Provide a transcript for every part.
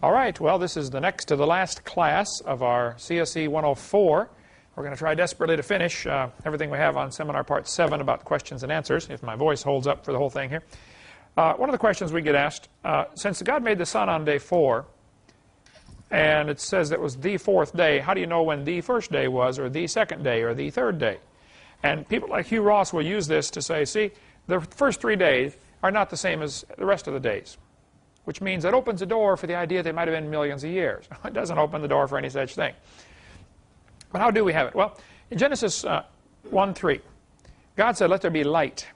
All right, well, this is the next to the last class of our CSE 104. We're going to try desperately to finish everything we have on Seminar Part 7 about questions and answers, if my voice holds up for the whole thing here. One of the questions we get asked, since God made the sun on day 4, and it says it was the 4th day, how do you know when the first day was, or the second day, or the third day? And people like Hugh Ross will use this to say, see, the first 3 days are not the same as the rest of the days, which means it opens a door for the idea they might have been millions of years. It doesn't open the door for any such thing. But how do we have it? Well, in Genesis 1:3, God said, let there be light.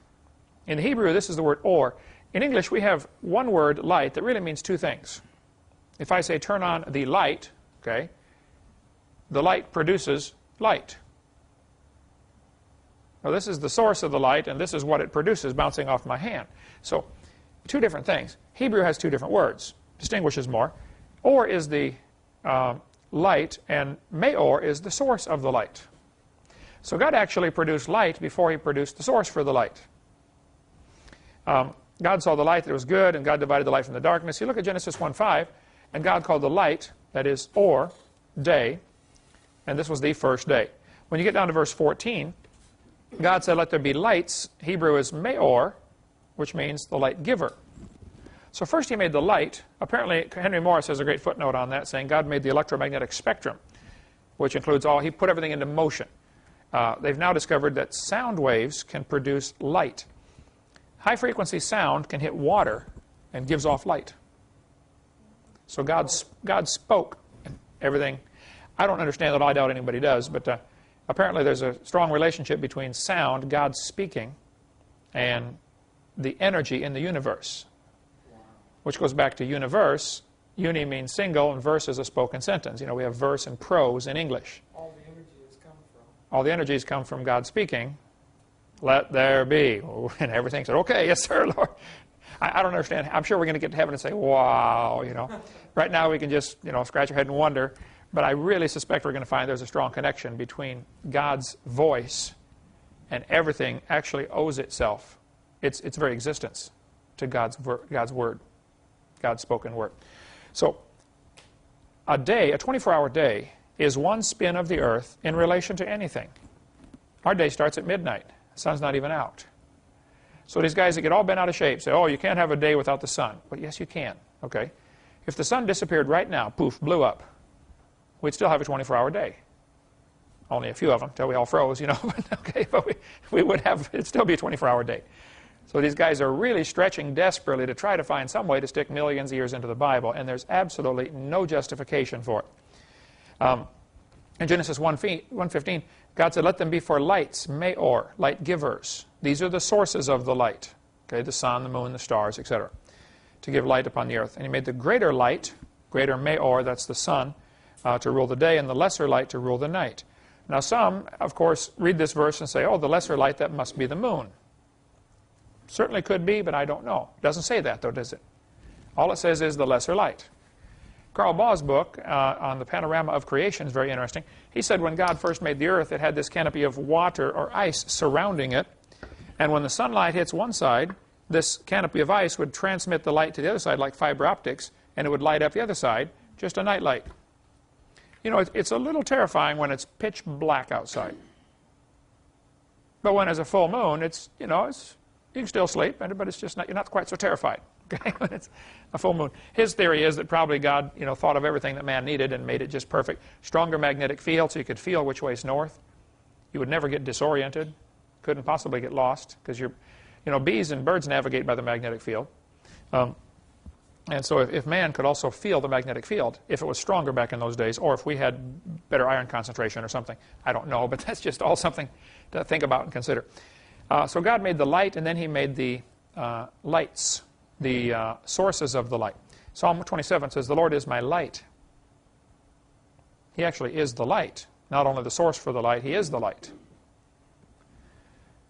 In Hebrew, this is the word or. In English, we have one word, light, that really means two things. If I say turn on the light, okay, the light produces light. Now, this is the source of the light, and this is what it produces bouncing off my hand. So, two different things. Hebrew has two different words, distinguishes more. Or is the light, and Meor is the source of the light. So God actually produced light before He produced the source for the light. God saw the light that it was good, and God divided the light from the darkness. You look at Genesis 1:5, and God called the light, that is, or, day, and this was the first day. When you get down to verse 14, God said, let there be lights. Hebrew is Meor, which means the light giver. So first He made the light. Apparently, Henry Morris has a great footnote on that, saying God made the electromagnetic spectrum, which includes all, He put everything into motion. They've now discovered that sound waves can produce light. High-frequency sound can hit water and gives off light. So God spoke, and everything. I don't understand it. I doubt anybody does, but apparently there's a strong relationship between sound, God speaking, and the energy in the universe, which goes back to universe. Uni means single, and verse is a spoken sentence. You know, we have verse and prose in English. All the energies come from. All the energies come from God speaking. Let there be. And everything said, okay, yes, sir, Lord. I don't understand. I'm sure we're going to get to heaven and say, wow, you know. Right now we can just, you know, scratch our head and wonder. But I really suspect we're going to find there's a strong connection between God's voice and everything actually owes itself, its very existence, to God's word, God's spoken word. So a day, a 24-hour day, is one spin of the earth in relation to anything. Our day starts at midnight. The sun's not even out. So these guys that get all bent out of shape say, oh, you can't have a day without the sun. Well, yes, you can. Okay. If the sun disappeared right now, poof, blew up, we'd still have a 24-hour day. Only a few of them, till we all froze, you know. Okay, but we would have, it'd still be a 24-hour day. So these guys are really stretching desperately to try to find some way to stick millions of years into the Bible, and there's absolutely no justification for it. In Genesis 1:15, God said, let them be for lights, Meor, light givers. These are the sources of the light, okay, the sun, the moon, the stars, etc., to give light upon the earth. And He made the greater light, greater Meor, that's the sun, to rule the day, and the lesser light to rule the night. Now some, of course, read this verse and say, oh, the lesser light, that must be the moon. Certainly could be, but I don't know. It doesn't say that, though, does it? All it says is the lesser light. Carl Baugh's book on the panorama of creation is very interesting. He said when God first made the earth, it had this canopy of water or ice surrounding it. And when the sunlight hits one side, this canopy of ice would transmit the light to the other side like fiber optics, and it would light up the other side, just a night light. You know, it's a little terrifying when it's pitch black outside. But when there's a full moon, it's, you know, you can still sleep, but it's just not, you're not quite so terrified. Okay, when it's a full moon. His theory is that probably God, you know, thought of everything that man needed and made it just perfect. Stronger magnetic field so you could feel which way is north. You would never get disoriented. Couldn't possibly get lost because you know, bees and birds navigate by the magnetic field. And so if man could also feel the magnetic field, if it was stronger back in those days, or if we had better iron concentration or something, I don't know, but that's just all something to think about and consider. So God made the light, and then He made the lights, the sources of the light. Psalm 27 says, the Lord is my light. He actually is the light. Not only the source for the light, He is the light.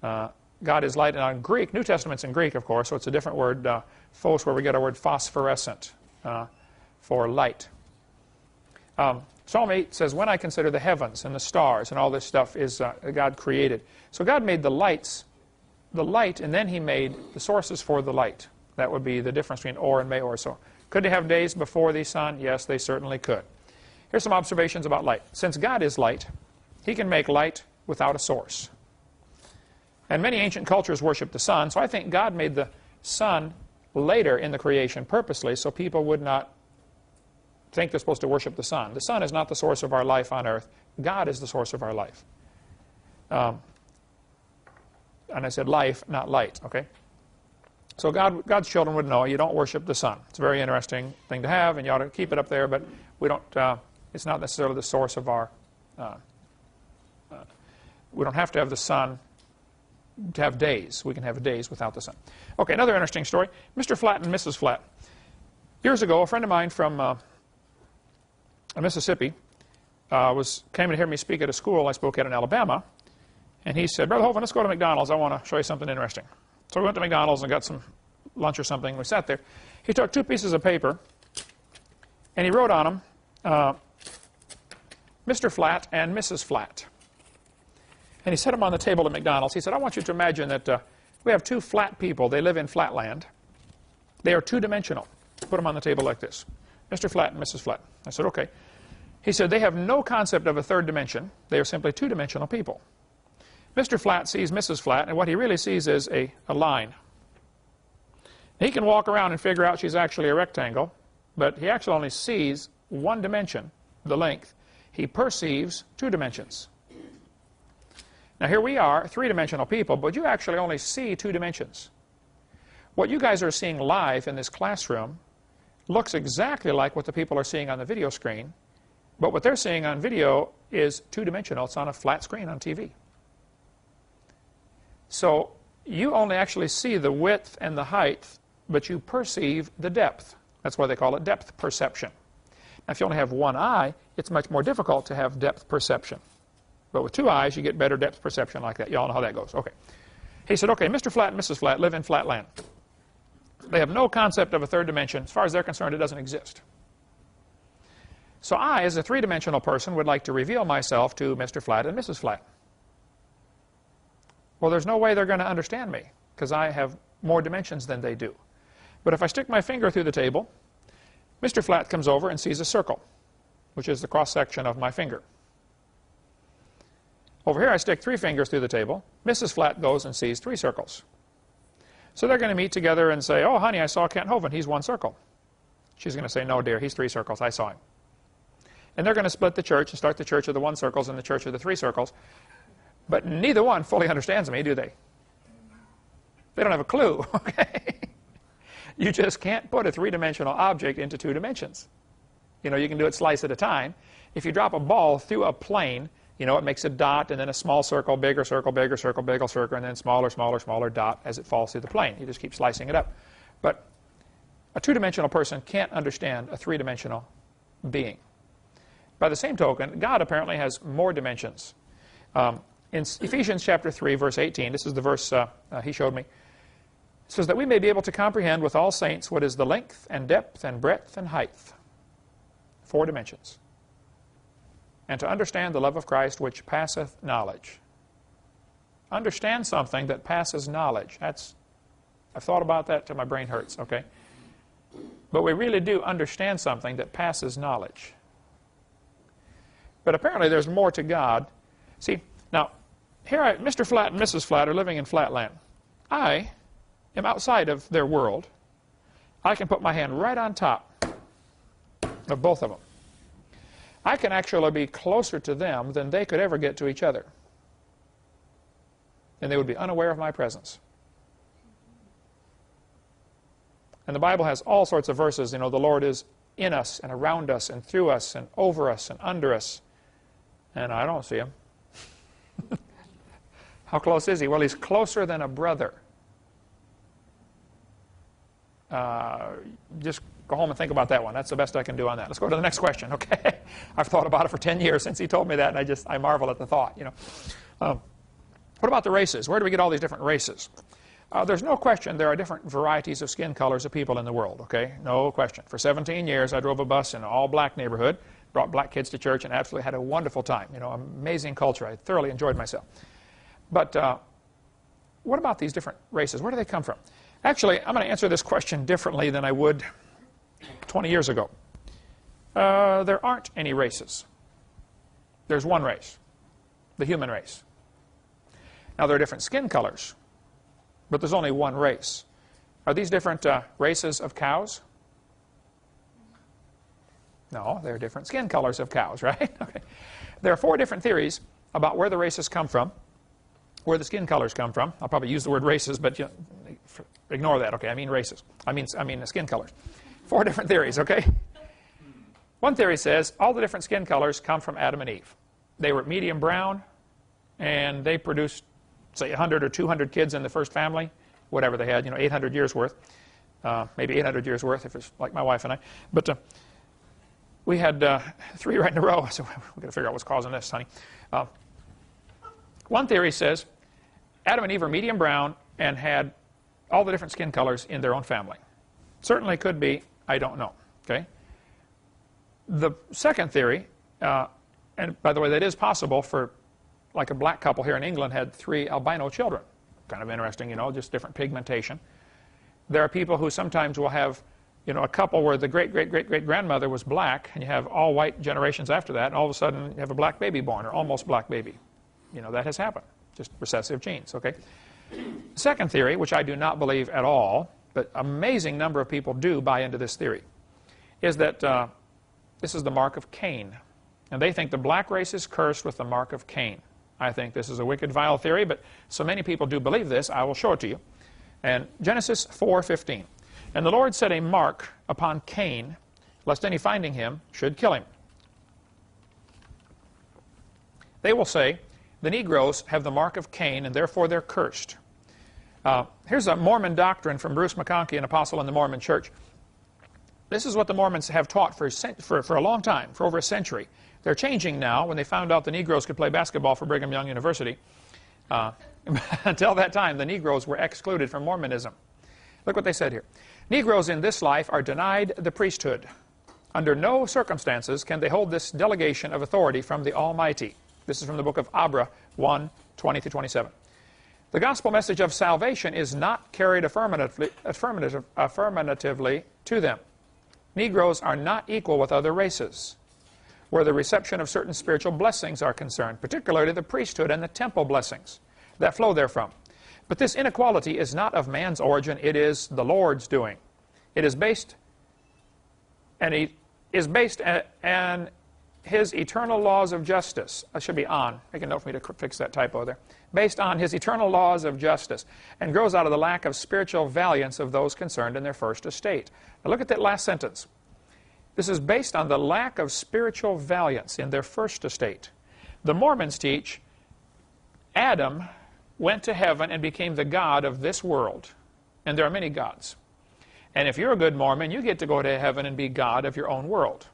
God is light. And in Greek, New Testament's in Greek, of course, so it's a different word, phos, where we get our word phosphorescent for light. Psalm 8 says, when I consider the heavens and the stars and all this stuff is God created. So God made the lights, the light, and then He made the sources for the light. That would be the difference between or and Meor. So Could they have days before the sun? Yes, they certainly could. Here's some observations about light. Since God is light, he can make light without a source. And many ancient cultures worship the sun, so I think God made the sun later in the creation purposely so people would not think they're supposed to worship the sun. The sun is not the source of our life on earth. God is the source of our life. And I said life, not light, okay? So God's children would know you don't worship the sun. It's a very interesting thing to have, and you ought to keep it up there, but we don't, it's not necessarily the source of our, we don't have to have the sun to have days. We can have days without the sun. Okay, another interesting story. Mr. Flatt and Mrs. Flatt. Years ago, a friend of mine from Mississippi came to hear me speak at a school I spoke at in Alabama, and he said, Brother Hovind, let's go to McDonald's. I want to show you something interesting. So we went to McDonald's and got some lunch or something. We sat there. He took 2 pieces of paper, and he wrote on them, Mr. Flatt and Mrs. Flatt. And he set them on the table at McDonald's. He said, I want you to imagine that we have 2 flat people. They live in flatland. They are 2-dimensional. Put them on the table like this. Mr. Flatt and Mrs. Flatt. I said, okay. He said, they have no concept of a 3rd dimension. They are simply 2-dimensional people. Mr. Flatt sees Mrs. Flatt, and what he really sees is a line. He can walk around and figure out she's actually a rectangle, but he actually only sees 1 dimension, the length. He perceives 2 dimensions. Now here we are, 3-dimensional people, but you actually only see 2 dimensions. What you guys are seeing live in this classroom looks exactly like what the people are seeing on the video screen, but what they're seeing on video is 2-dimensional. It's on a flat screen on TV. So you only actually see the width and the height, but you perceive the depth. That's why they call it depth perception. Now, if you only have 1 eye, it's much more difficult to have depth perception. But with 2 eyes, you get better depth perception like that. You all know how that goes. Okay. He said, okay, Mr. Flatt and Mrs. Flatt live in flatland. They have no concept of a 3rd dimension. As far as they're concerned, it doesn't exist. So I, as a 3-dimensional person, would like to reveal myself to Mr. Flatt and Mrs. Flatt. Well, there's no way they're going to understand me, because I have more dimensions than they do. But if I stick my finger through the table, Mr. Flatt comes over and sees a circle, which is the cross-section of my finger. Over here, I stick 3 fingers through the table. Mrs. Flatt goes and sees 3 circles. So they're going to meet together and say, oh, honey, I saw Kent Hovind. He's 1 circle. She's going to say, no, dear, he's 3 circles. I saw him. And they're going to split the church and start the church of the 1 circles and the church of the 3 circles. But neither one fully understands me, do they? They don't have a clue, okay? You just can't put a 3-dimensional object into 2 dimensions. You know, you can do it slice at a time. If you drop a ball through a plane, you know, it makes a dot and then a small circle, bigger circle, bigger circle, bigger circle, and then smaller, smaller, smaller dot as it falls through the plane. You just keep slicing it up. But a 2-dimensional person can't understand a 3-dimensional being. By the same token, God apparently has more dimensions. In Ephesians chapter 3, verse 18, this is the verse he showed me, it says that we may be able to comprehend with all saints what is the length and depth and breadth and height. 4 dimensions. And to understand the love of Christ which passeth knowledge. Understand something that passes knowledge. I've thought about that till my brain hurts, okay? But we really do understand something that passes knowledge. But apparently there's more to God. See, now, here Mr. Flatt and Mrs. Flatt are living in flatland. I am outside of their world. I can put my hand right on top of both of them. I can actually be closer to them than they could ever get to each other. And they would be unaware of my presence. And the Bible has all sorts of verses. You know, the Lord is in us and around us and through us and over us and under us. And I don't see him. How close is he? Well, he's closer than a brother. Just go home and think about that one. That's the best I can do on that. Let's go to the next question, okay? I've thought about it for 10 years since he told me that, and I marvel at the thought, you know. What about the races? Where do we get all these different races? There's no question there are different varieties of skin colors of people in the world, okay? No question. For 17 years, I drove a bus in an all-black neighborhood, brought black kids to church, and absolutely had a wonderful time. You know, amazing culture. I thoroughly enjoyed myself. But what about these different races? Where do they come from? Actually, I'm going to answer this question differently than I would 20 years ago. There aren't any races. There's one race, the human race. Now, there are different skin colors, but there's only one race. Are these different races of cows? No, they're different skin colors of cows, right? Okay. There are 4 different theories about where the races come from, where the skin colors come from. I'll probably use the word races, but you know, ignore that, okay? I mean races. I mean the skin colors. 4 different theories, okay? One theory says all the different skin colors come from Adam and Eve. They were medium brown, and they produced, say, 100 or 200 kids in the first family, whatever they had, you know, 800 years worth. Maybe 800 years worth if it's like my wife and I. But we had 3 right in a row, so we've got to figure out what's causing this, honey. One theory says Adam and Eve are medium brown and had all the different skin colors in their own family. Certainly could be, I don't know. Okay. The second theory, and by the way, that is possible for, like a black couple here in England had 3 albino children. Kind of interesting, you know, just different pigmentation. There are people who sometimes will have, you know, a couple where the great-great-great-great-grandmother was black, and you have all white generations after that, and all of a sudden you have a black baby born, or almost black baby. You know, that has happened. Just recessive genes, okay? Second theory, which I do not believe at all, but amazing number of people do buy into this theory, is that this is the mark of Cain. And they think the black race is cursed with the mark of Cain. I think this is a wicked, vile theory, but so many people do believe this, I will show it to you. And Genesis 4:15. And the Lord set a mark upon Cain, lest any finding him should kill him. They will say, the Negroes have the mark of Cain, and therefore they're cursed. Here's a Mormon doctrine from Bruce McConkie, an apostle in the Mormon church. This is what the Mormons have taught for a long time, for over a century. They're changing now when they found out the Negroes could play basketball for Brigham Young University. Until that time, the Negroes were excluded from Mormonism. Look what they said here. Negroes in this life are denied the priesthood. Under no circumstances can they hold this delegation of authority from the Almighty. This is from the book of Abra 1:20-27. The gospel message of salvation is not carried affirmatively to them. Negroes are not equal with other races, where the reception of certain spiritual blessings are concerned, particularly the priesthood and the temple blessings that flow therefrom. But this inequality is not of man's origin, it is the Lord's doing. It is based on his eternal laws of justice. It should be on. Make a note for me to fix that typo there. Based on his eternal laws of justice, and grows out of the lack of spiritual valiance of those concerned in their first estate. Now look at that last sentence. This is based on the lack of spiritual valiance in their first estate. The Mormons teach Adam went to heaven and became the god of this world. And there are many gods. And if you're a good Mormon, you get to go to heaven and be god of your own world.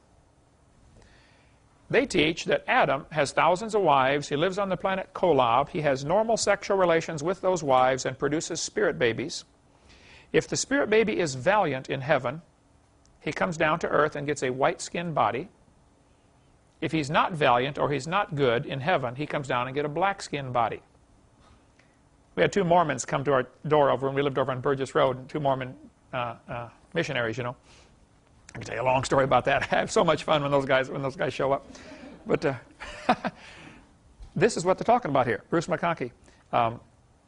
They teach that Adam has thousands of wives. He lives on the planet Kolob. He has normal sexual relations with those wives and produces spirit babies. If the spirit baby is valiant in heaven, he comes down to earth and gets a white-skinned body. If he's not valiant or he's not good in heaven, he comes down and gets a black-skinned body. We had 2 Mormons come to our door over when we lived over on Burgess Road, 2 Mormon missionaries, you know. I can tell you a long story about that. I have so much fun when those guys show up. But this is what they're talking about here. Bruce McConkie.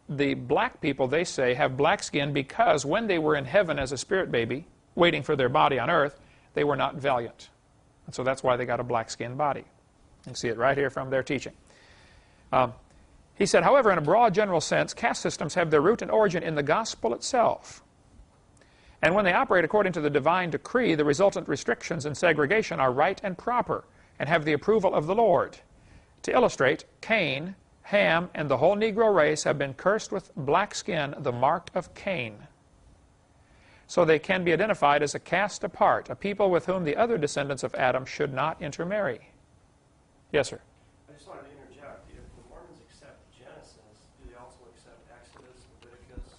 The black people, they say, have black skin because when they were in heaven as a spirit baby, waiting for their body on earth, they were not valiant. And so that's why they got a black-skinned body. You can see it right here from their teaching. He said, however, in a broad general sense, caste systems have their root and origin in the gospel itself. And when they operate according to the divine decree, the resultant restrictions and segregation are right and proper and have the approval of the Lord. To illustrate, Cain, Ham, and the whole Negro race have been cursed with black skin, the mark of Cain. So they can be identified as a caste apart, a people with whom the other descendants of Adam should not intermarry. Yes, sir? I just wanted to interject. If the Mormons accept Genesis, do they also accept Exodus, Leviticus,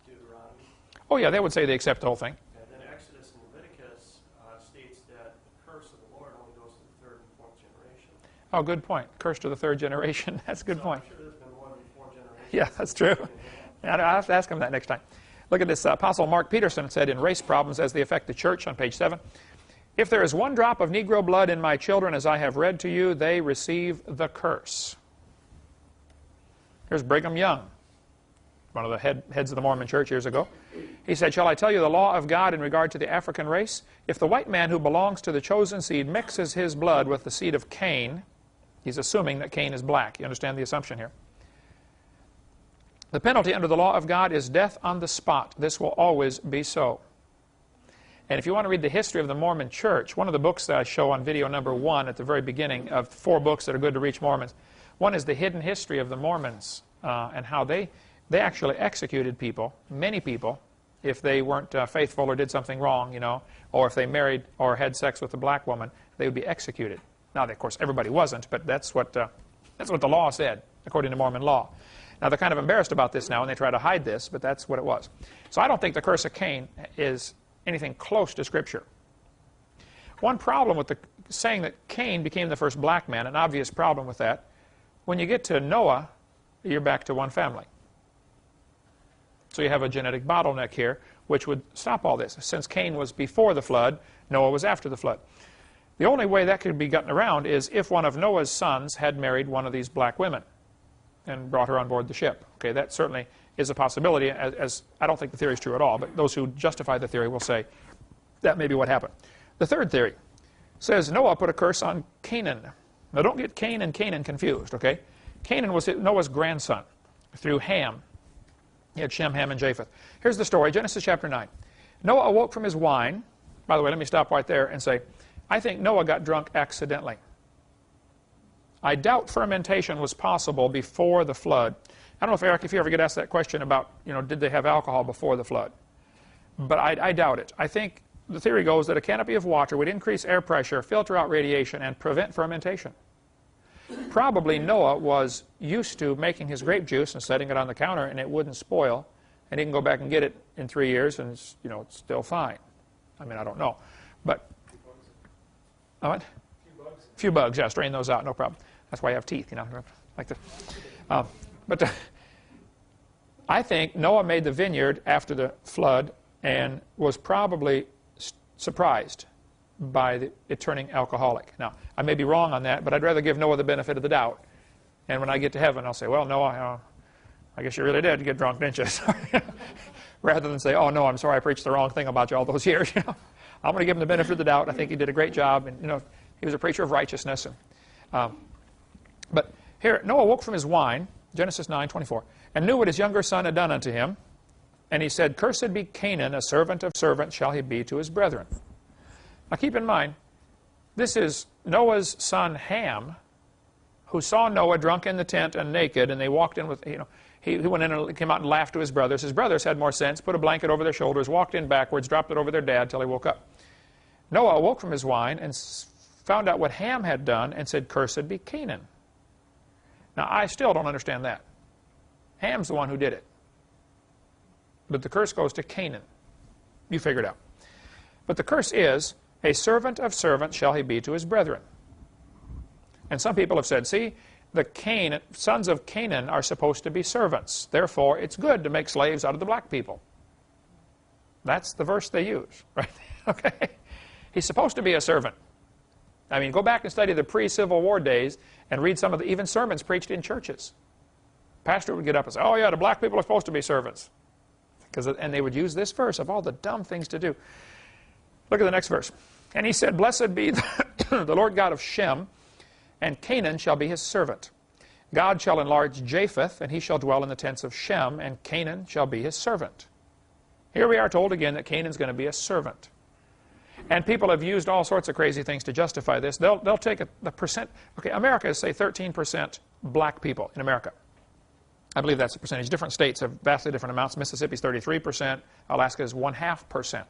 Deuteronomy? Oh, yeah, they would say they accept the whole thing. And then Exodus and Leviticus states that the curse of the Lord only goes to the 3rd and 4th generation. Oh, good point. Curse to the 3rd generation. That's a good point. I'm sure there's been more than 4 generations. Yeah, that's true. I'll have to ask him that next time. Look at this. Apostle Mark Peterson said in Race Problems as They Affect the Church on page 7, "If there is one drop of Negro blood in my children, as I have read to you, they receive the curse." Here's Brigham Young, one of the heads of the Mormon Church years ago. He said, "Shall I tell you the law of God in regard to the African race? If the white man who belongs to the chosen seed mixes his blood with the seed of Cain," he's assuming that Cain is black. You understand the assumption here? "The penalty under the law of God is death on the spot. This will always be so." And if you want to read the history of the Mormon Church, one of the books that I show on video number 1 at the very beginning of 4 books that are good to reach Mormons, one is the hidden history of the Mormons and how they actually executed people, many people, if they weren't faithful or did something wrong, you know, or if they married or had sex with a black woman, they would be executed. Now, of course, everybody wasn't, but that's what the law said, according to Mormon law. Now, they're kind of embarrassed about this now, and they try to hide this, but that's what it was. So I don't think the curse of Cain is anything close to Scripture. One problem with saying that Cain became the first black man, an obvious problem with that, when you get to Noah, you're back to one family. So you have a genetic bottleneck here, which would stop all this. Since Cain was before the flood, Noah was after the flood. The only way that could be gotten around is if one of Noah's sons had married one of these black women and brought her on board the ship. Okay, that certainly is a possibility, as I don't think the theory is true at all, but those who justify the theory will say that may be what happened. The third theory says Noah put a curse on Canaan. Now don't get Cain and Canaan confused, okay? Canaan was Noah's grandson through Ham. He had Shem, Ham, and Japheth. Here's the story, Genesis chapter 9. Noah awoke from his wine. By the way, let me stop right there and say, I think Noah got drunk accidentally. I doubt fermentation was possible before the flood. I don't know, Eric, if you ever get asked that question about, you know, did they have alcohol before the flood? But I doubt it. I think the theory goes that a canopy of water would increase air pressure, filter out radiation, and prevent fermentation. Probably Noah was used to making his grape juice and setting it on the counter, and it wouldn't spoil, and he can go back and get it in 3 years, and it's, you know, it's still fine. I mean, I don't know, but what? Few bugs, yeah, strain those out, no problem. That's why I have teeth, you know, like this. But I think Noah made the vineyard after the flood and was probably surprised by it turning alcoholic. Now, I may be wrong on that, but I'd rather give Noah the benefit of the doubt. And when I get to heaven, I'll say, well, Noah, I guess you really did get drunk, didn't you? Rather than say, oh, no, I'm sorry, I preached the wrong thing about you all those years. You know? I'm going to give him the benefit of the doubt. I think he did a great job. And, you know, he was a preacher of righteousness. But here, Noah woke from his wine, Genesis 9:24, and knew what his younger son had done unto him. And he said, cursed be Canaan, a servant of servants shall he be to his brethren. Now keep in mind, this is Noah's son Ham, who saw Noah drunk in the tent and naked, and they walked in with, you know, he went in and came out and laughed to his brothers. His brothers had more sense, put a blanket over their shoulders, walked in backwards, dropped it over their dad till he woke up. Noah awoke from his wine and found out what Ham had done and said, cursed be Canaan. Now, I still don't understand that. Ham's the one who did it. But the curse goes to Canaan. You figure it out. But the curse is, a servant of servants shall he be to his brethren. And some people have said, see, the sons of Canaan are supposed to be servants. Therefore, it's good to make slaves out of the black people. That's the verse they use, right? Okay? He's supposed to be a servant. I mean, go back and study the pre-Civil War days and read some of the even sermons preached in churches. Pastor would get up and say, oh yeah, the black people are supposed to be servants. And they would use this verse of all the dumb things to do. Look at the next verse. And he said, blessed be the Lord God of Shem, and Canaan shall be his servant. God shall enlarge Japheth, and he shall dwell in the tents of Shem, and Canaan shall be his servant. Here we are told again that Canaan's going to be a servant. And people have used all sorts of crazy things to justify this. They'll take the percent. Okay, America is, say, 13% black people in America. I believe that's the percentage. Different states have vastly different amounts. Mississippi's 33%. Alaska is 0.5%.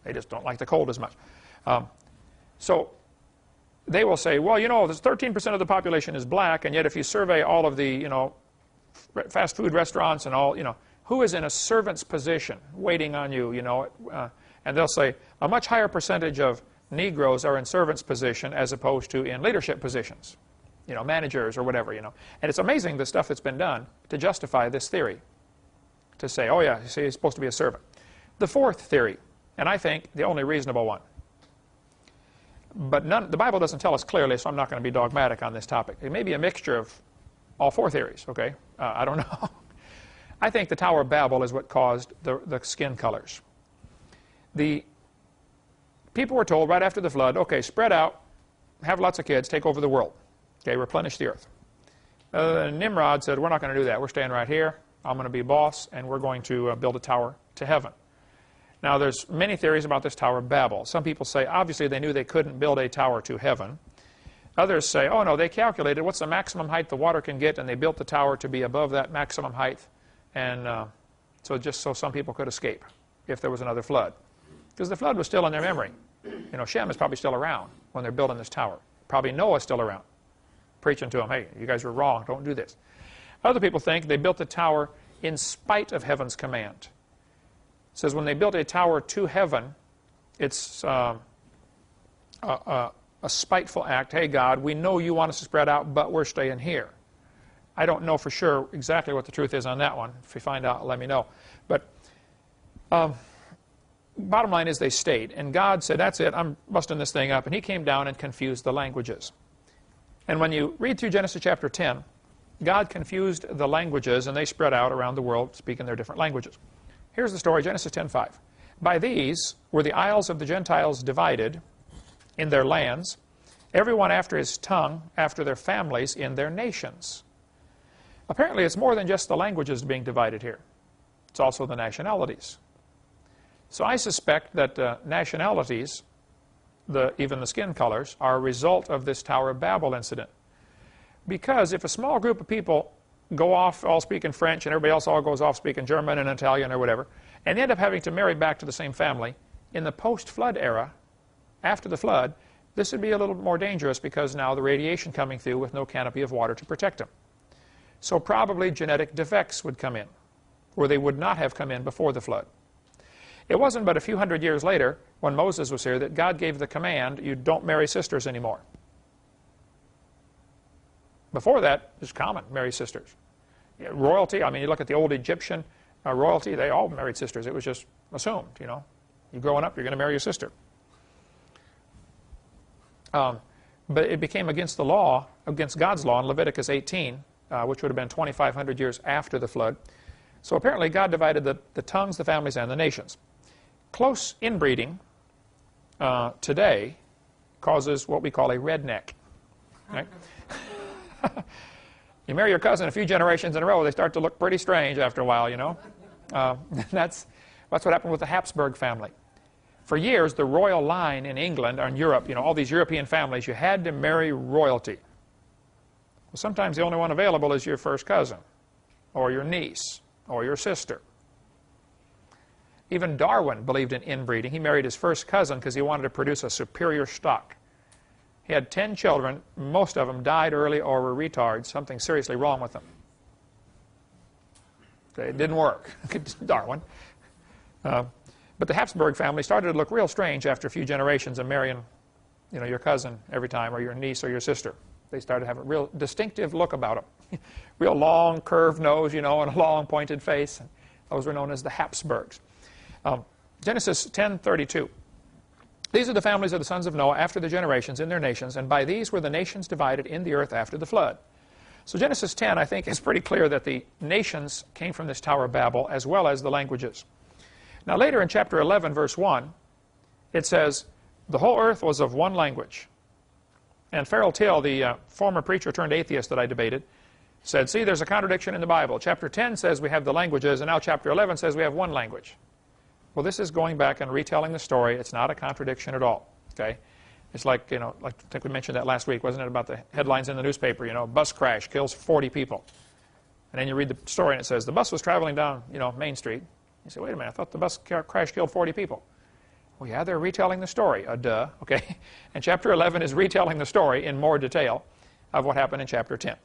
They just don't like the cold as much. So they will say, well, you know, there's 13% of the population is black, and yet if you survey all of the, you know, fast food restaurants and all, you know, who is in a servant's position waiting on you, you know, and they'll say a much higher percentage of Negroes are in servant's position as opposed to in leadership positions, you know, managers or whatever, you know. And it's amazing the stuff that's been done to justify this theory, to say, oh yeah, you see, he's supposed to be a servant. The fourth theory, and I think the only reasonable one, but the Bible doesn't tell us clearly, so I'm not going to be dogmatic on this topic. It may be a mixture of all four theories, okay? I don't know. I think the Tower of Babel is what caused the skin colors. The people were told right after the flood, okay, spread out, have lots of kids, take over the world, okay, replenish the earth. Nimrod said, we're not going to do that. We're staying right here. I'm going to be boss, and we're going to build a tower to heaven. Now, there's many theories about this Tower of Babel. Some people say, obviously, they knew they couldn't build a tower to heaven. Others say, oh, no, they calculated what's the maximum height the water can get, and they built the tower to be above that maximum height, and so just so some people could escape if there was another flood. Because the flood was still in their memory. You know, Shem is probably still around when they're building this tower. Probably Noah's still around, preaching to them, hey, you guys were wrong, don't do this. Other people think they built the tower in spite of heaven's command. It says when they built a tower to heaven, it's a spiteful act. Hey, God, we know you want us to spread out, but we're staying here. I don't know for sure exactly what the truth is on that one. If you find out, let me know. But bottom line is they stayed. And God said, that's it, I'm busting this thing up. And he came down and confused the languages. And when you read through Genesis chapter 10, God confused the languages, and they spread out around the world, speaking their different languages. Here's the story, Genesis 10:5. By these were the isles of the Gentiles divided in their lands, everyone after his tongue, after their families, in their nations. Apparently, it's more than just the languages being divided here. It's also the nationalities. So I suspect that nationalities, even the skin colors, are a result of this Tower of Babel incident. Because if a small group of people go off all speaking French and everybody else all goes off speaking German and Italian or whatever, and they end up having to marry back to the same family, in the post-flood era, after the flood, this would be a little more dangerous because now the radiation coming through with no canopy of water to protect them. So probably genetic defects would come in, where they would not have come in before the flood. It wasn't but a few hundred years later, when Moses was here, that God gave the command, you don't marry sisters anymore. Before that, it was common, marry sisters. Yeah, royalty, I mean, you look at the old Egyptian royalty, they all married sisters. It was just assumed, you know. You're growing up, you're going to marry your sister. But it became against the law, against God's law in Leviticus 18, which would have been 2,500 years after the flood. So apparently God divided the tongues, the families, and the nations. Close inbreeding today causes what we call a redneck. Right? You marry your cousin a few generations in a row, they start to look pretty strange after a while, you know. That's what happened with the Habsburg family. For years, the royal line in England or in Europe, you know, all these European families, you had to marry royalty. Well, sometimes the only one available is your first cousin, or your niece, or your sister. Even Darwin believed in inbreeding. He married his first cousin because he wanted to produce a superior stock. He had 10 children. Most of them died early or were retards, something seriously wrong with them. Okay, it didn't work, Darwin. But the Habsburg family started to look real strange after a few generations of marrying, you know, your cousin every time, or your niece or your sister. They started to have a real distinctive look about them. Real long, curved nose, you know, and a long, pointed face. And those were known as the Habsburgs. Genesis 10:32. These are the families of the sons of Noah after the generations in their nations, and by these were the nations divided in the earth after the flood. So Genesis 10, I think, is pretty clear that the nations came from this Tower of Babel as well as the languages. Now later in chapter 11, verse 1, it says, the whole earth was of one language. And Farrell Till, the former preacher turned atheist that I debated, said, see, there's a contradiction in the Bible. Chapter 10 says we have the languages, and now chapter 11 says we have one language. Well, this is going back and retelling the story. It's not a contradiction at all. Okay, it's like, you know, like I think we mentioned that last week, wasn't it, about the headlines in the newspaper? You know, bus crash kills 40 people, and then you read the story and it says the bus was traveling down, you know, Main Street. You say, wait a minute, I thought the bus crash killed 40 people. Well, yeah, they're retelling the story. Duh. Okay, and chapter 11 is retelling the story in more detail of what happened in chapter 10.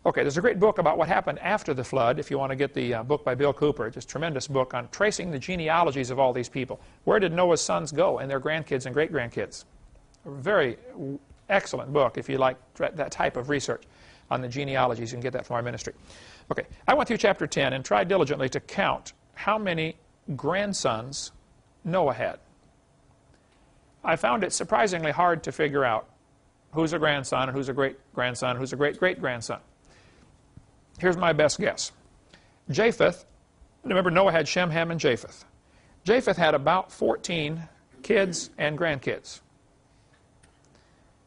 Okay, there's a great book about what happened after the flood, if you want to get the book by Bill Cooper. It's a tremendous book on tracing the genealogies of all these people. Where did Noah's sons go and their grandkids and great-grandkids? A very excellent book if you like that type of research. on the genealogies. You can get that from our ministry. Okay, I went through chapter 10 and tried diligently to count how many grandsons Noah had. I found it surprisingly hard to figure out who's a grandson and who's a great-grandson, who's a great-great-grandson. Here's my best guess. Japheth, remember Noah had Shem, Ham, and Japheth. Japheth had about 14 kids and grandkids.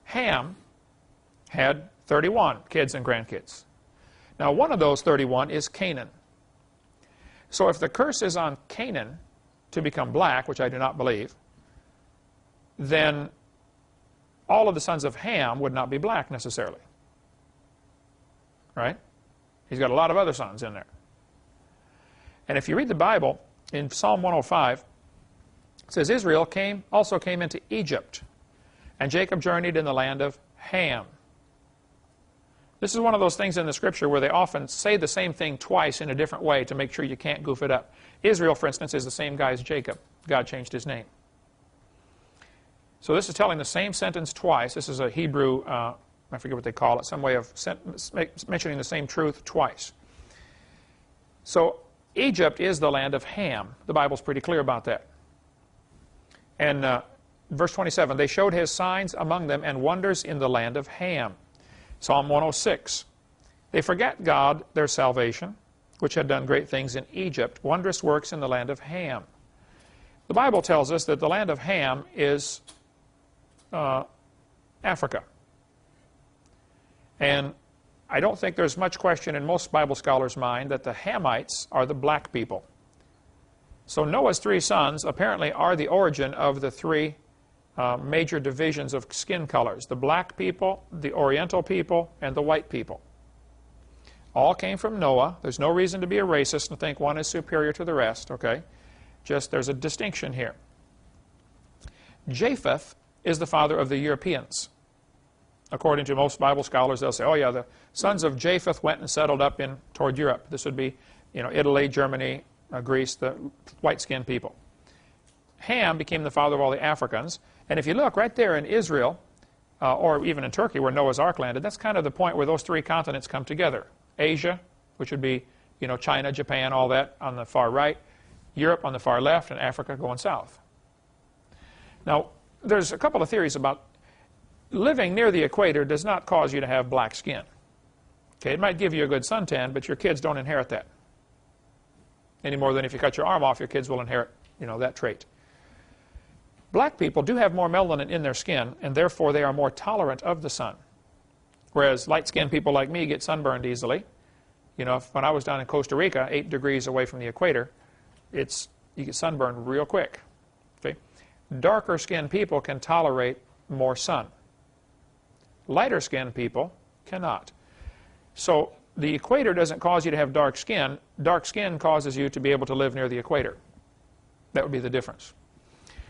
Ham had 31 kids and grandkids. Now, one of those 31 is Canaan. So if the curse is on Canaan to become black, which I do not believe, then all of the sons of Ham would not be black necessarily. Right? He's got a lot of other sons in there. And if you read the Bible, in Psalm 105, it says, Israel also came into Egypt, and Jacob journeyed in the land of Ham. This is one of those things in the Scripture where they often say the same thing twice in a different way to make sure you can't goof it up. Israel, for instance, is the same guy as Jacob. God changed his name. So this is telling the same sentence twice. This is a Hebrew, I forget what they call it, some way of mentioning the same truth twice. So Egypt is the land of Ham. The Bible's pretty clear about that. And verse 27, they showed his signs among them and wonders in the land of Ham. Psalm 106, they forget God, their salvation, which had done great things in Egypt, wondrous works in the land of Ham. The Bible tells us that the land of Ham is Africa. And I don't think there's much question in most Bible scholars' mind that the Hamites are the black people. So Noah's 3 sons apparently are the origin of the 3 major divisions of skin colors: the black people, the Oriental people, and the white people. All came from Noah. There's no reason to be a racist and think one is superior to the rest, okay? Just there's a distinction here. Japheth is the father of the Europeans. According to most Bible scholars, they'll say, oh yeah, the sons of Japheth went and settled up toward Europe. This would be, Italy, Germany, Greece, the white-skinned people. Ham became the father of all the Africans. And if you look right there in Israel, or even in Turkey where Noah's Ark landed, that's kind of the point where those 3 continents come together. Asia, which would be, China, Japan, all that on the far right. Europe on the far left, and Africa going south. Now, there's a couple of theories about living near the equator does not cause you to have black skin. Okay, it might give you a good suntan, but your kids don't inherit that. Any more than if you cut your arm off, your kids will inherit, that trait. Black people do have more melanin in their skin, and therefore they are more tolerant of the sun. Whereas light-skinned people like me get sunburned easily. When I was down in Costa Rica, 8 degrees away from the equator, you get sunburned real quick. Okay? Darker-skinned people can tolerate more sun. Lighter-skinned people cannot. So the equator doesn't cause you to have dark skin. Dark skin causes you to be able to live near the equator. That would be the difference.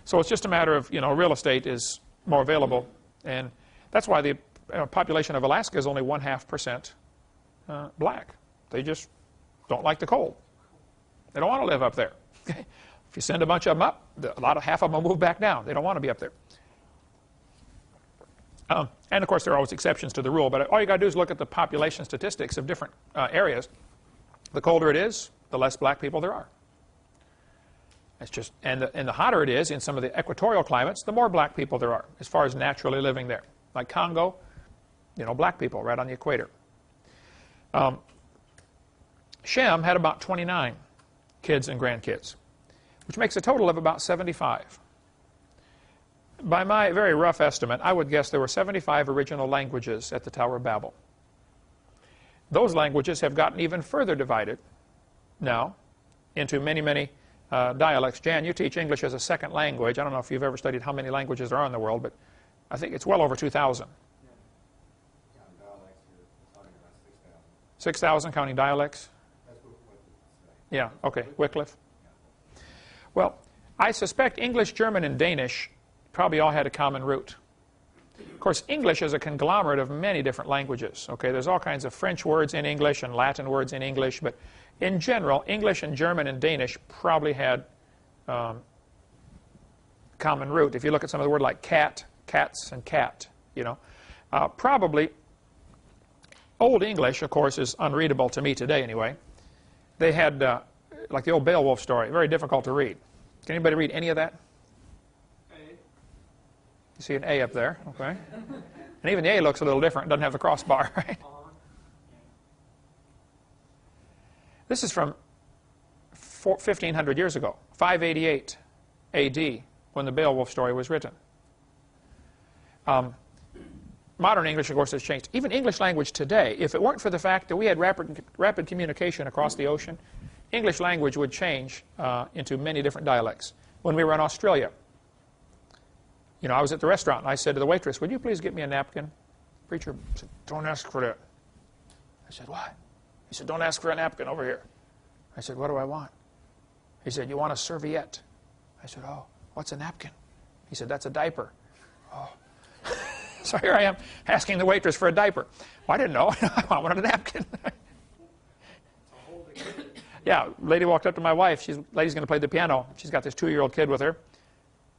So it's just a matter of, real estate is more available. And that's why the population of Alaska is only 0.5% black. They just don't like the cold. They don't want to live up there. Okay? If you send a bunch of them up, half of them will move back down. They don't want to be up there. And of course, there are always exceptions to the rule, but all you got to do is look at the population statistics of different areas. The colder it is, the less black people there are. It's just, and the hotter it is in some of the equatorial climates, the more black people there are, as far as naturally living there. Like Congo, black people right on the equator. Shem had about 29 kids and grandkids, which makes a total of about 75. By my very rough estimate, I would guess there were 75 original languages at the Tower of Babel. Those languages have gotten even further divided now into many, many dialects. Jan, you teach English as a second language. I don't know if you've ever studied how many languages there are in the world, but I think it's well over 2,000. 6,000 counting dialects? Yeah, okay, Wycliffe. Well, I suspect English, German, and Danish probably all had a common root. Of course, English is a conglomerate of many different languages. Okay, there's all kinds of French words in English and Latin words in English, but in general, English and German and Danish probably had common root. If you look at some of the words like cat, cats, and cat, probably Old English, of course, is unreadable to me today anyway. They had, like the old Beowulf story, very difficult to read. Can anybody read any of that? You see an A up there, okay. And even the A looks a little different, doesn't have the crossbar, right? This is from 1,500 years ago, 588 AD, when the Beowulf story was written. Modern English, of course, has changed. Even English language today, if it weren't for the fact that we had rapid communication across the ocean, English language would change into many different dialects. When we were in Australia, you know, I was at the restaurant and I said to the waitress, "Would you please get me a napkin?" The preacher said, "Don't ask for that." I said, "What?" He said, "Don't ask for a napkin over here." I said, "What do I want?" He said, "You want a serviette?" I said, "Oh, what's a napkin?" He said, "That's a diaper." Oh. So here I am asking the waitress for a diaper. Well, I didn't know. I wanted a napkin. Yeah, lady walked up to my wife. Lady's going to play the piano. She's got this 2-year-old kid with her.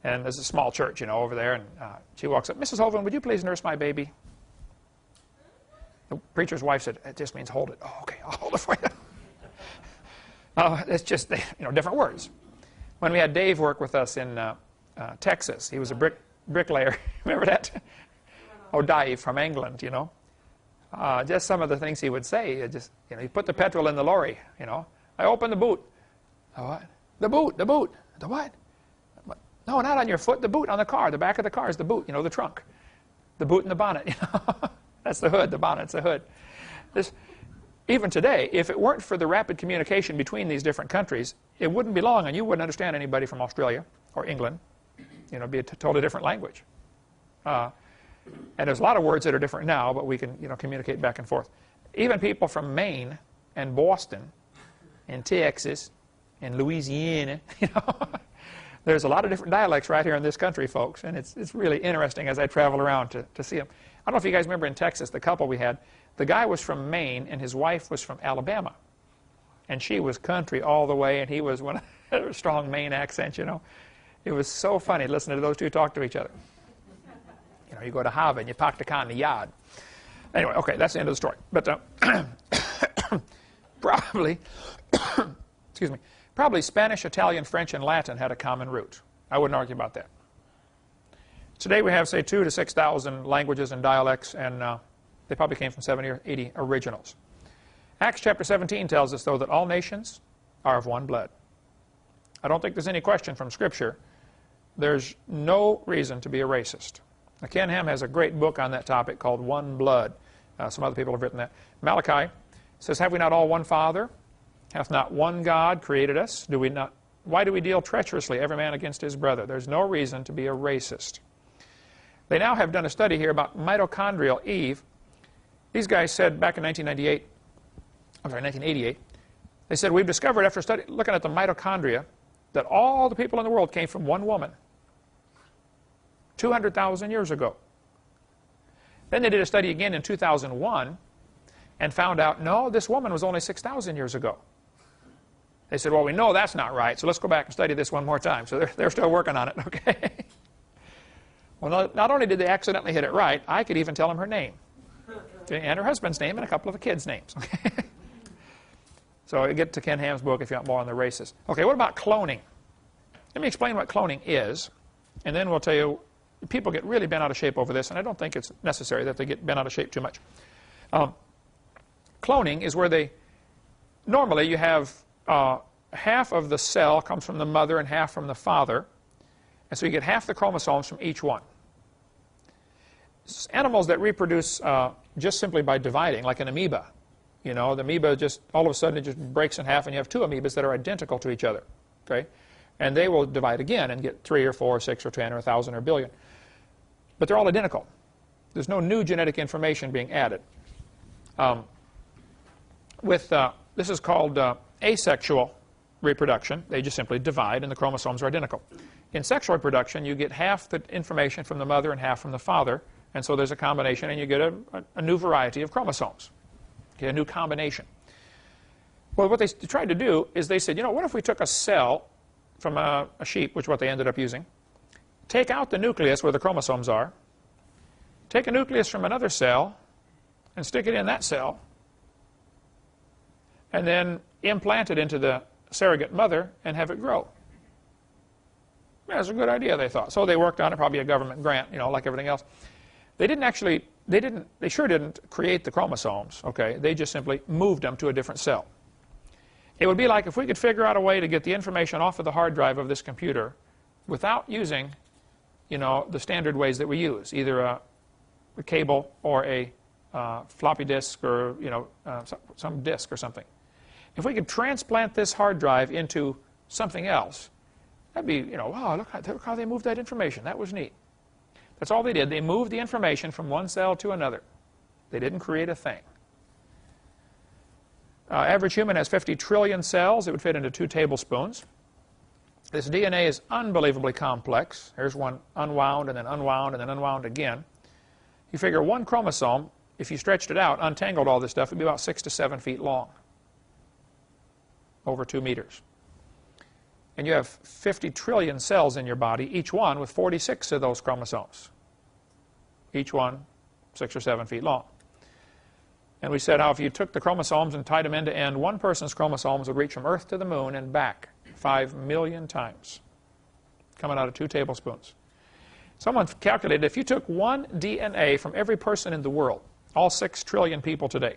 And there's a small church, you know, over there. And she walks up, "Mrs. Hovind, would you please nurse my baby?" The preacher's wife said, "It just means hold it." "Oh, okay, I'll hold it for you." It's just, you know, different words. When we had Dave work with us in Texas, he was a bricklayer. Remember that? Oh, Dave from England, you know. Just some of the things he would say. Just, you know, he put the petrol in the lorry, you know. "I opened the boot." "The what?" The boot. "The what?" "No, not on your foot. The boot on the car. The back of the car is the boot, you know, the trunk. The boot and the bonnet, you know." That's the hood. The bonnet's the hood. Even today, if it weren't for the rapid communication between these different countries, it wouldn't be long, and you wouldn't understand anybody from Australia or England. You know, it'd be a totally different language. And there's a lot of words that are different now, but we can, you know, communicate back and forth. Even people from Maine and Boston and Texas and Louisiana, you know, there's a lot of different dialects right here in this country, folks, and it's really interesting as I travel around to see them. I don't know if you guys remember in Texas, the couple we had, the guy was from Maine and his wife was from Alabama. And she was country all the way, and he was one of a strong Maine accent, you know. It was so funny listening to those two talk to each other. You know, you go to Harvard and you park the car in the yard. Anyway, okay, that's the end of the story. But probably, excuse me, probably Spanish, Italian, French, and Latin had a common root. I wouldn't argue about that. Today we have, say, 2,000 to 6,000 languages and dialects, and they probably came from 70 or 80 originals. Acts chapter 17 tells us, though, that all nations are of one blood. I don't think there's any question from Scripture. There's no reason to be a racist. Now, Ken Ham has a great book on that topic called One Blood. Some other people have written that. Malachi says, "Have we not all one Father? Hath not one God created us? Do we not? Why do we deal treacherously, every man against his brother?" There's no reason to be a racist. They now have done a study here about mitochondrial Eve. These guys said back in 1988, they said, "We've discovered after looking at the mitochondria that all the people in the world came from one woman 200,000 years ago." Then they did a study again in 2001 and found out, no, this woman was only 6,000 years ago. They said, "Well, we know that's not right, so let's go back and study this one more time." So they're still working on it, okay? Well, not only did they accidentally hit it right, I could even tell them her name. Okay, and her husband's name and a couple of the kids' names. Okay? So you get to Ken Ham's book if you want more on the races. Okay, what about cloning? Let me explain what cloning is, and then we'll tell you, people get really bent out of shape over this, and I don't think it's necessary that they get bent out of shape too much. Cloning is where normally you have half of the cell comes from the mother and half from the father, and so you get half the chromosomes from each one. Animals that reproduce just simply by dividing, like an amoeba, you know, the amoeba just all of a sudden it just breaks in half, and you have two amoebas that are identical to each other, okay? And they will divide again and get 3 or 4 or 6 or 10 or 1,000 or a billion. But they're all identical. There's no new genetic information being added. This is called asexual reproduction. They just simply divide and the chromosomes are identical. In sexual reproduction, you get half the information from the mother and half from the father, and so there's a combination, and you get a new variety of chromosomes, okay, a new combination. Well, what they tried to do is they said, you know, what if we took a cell from a sheep, which is what they ended up using, take out the nucleus where the chromosomes are, take a nucleus from another cell, and stick it in that cell, and then implant it into the surrogate mother and have it grow. That's a good idea, they thought. So they worked on it, probably a government grant, you know, like everything else. They sure didn't create the chromosomes, okay? They just simply moved them to a different cell. It would be like if we could figure out a way to get the information off of the hard drive of this computer without using, you know, the standard ways that we use, either a cable or a floppy disk or, you know, some disk or something. If we could transplant this hard drive into something else, that'd be, you know, wow, look how they moved that information. That was neat. That's all they did. They moved the information from one cell to another. They didn't create a thing. Average human has 50 trillion cells. It would fit into 2 tablespoons. This DNA is unbelievably complex. Here's one unwound and then unwound and then unwound again. You figure one chromosome, if you stretched it out, untangled all this stuff, it would be about 6 to 7 feet long, over 2 meters. And you have 50 trillion cells in your body, each one with 46 of those chromosomes. Each one 6 or 7 feet long. And we said how if you took the chromosomes and tied them end to end, one person's chromosomes would reach from Earth to the moon and back 5 million times, coming out of 2 tablespoons. Someone calculated if you took one DNA from every person in the world, all 6 trillion people today,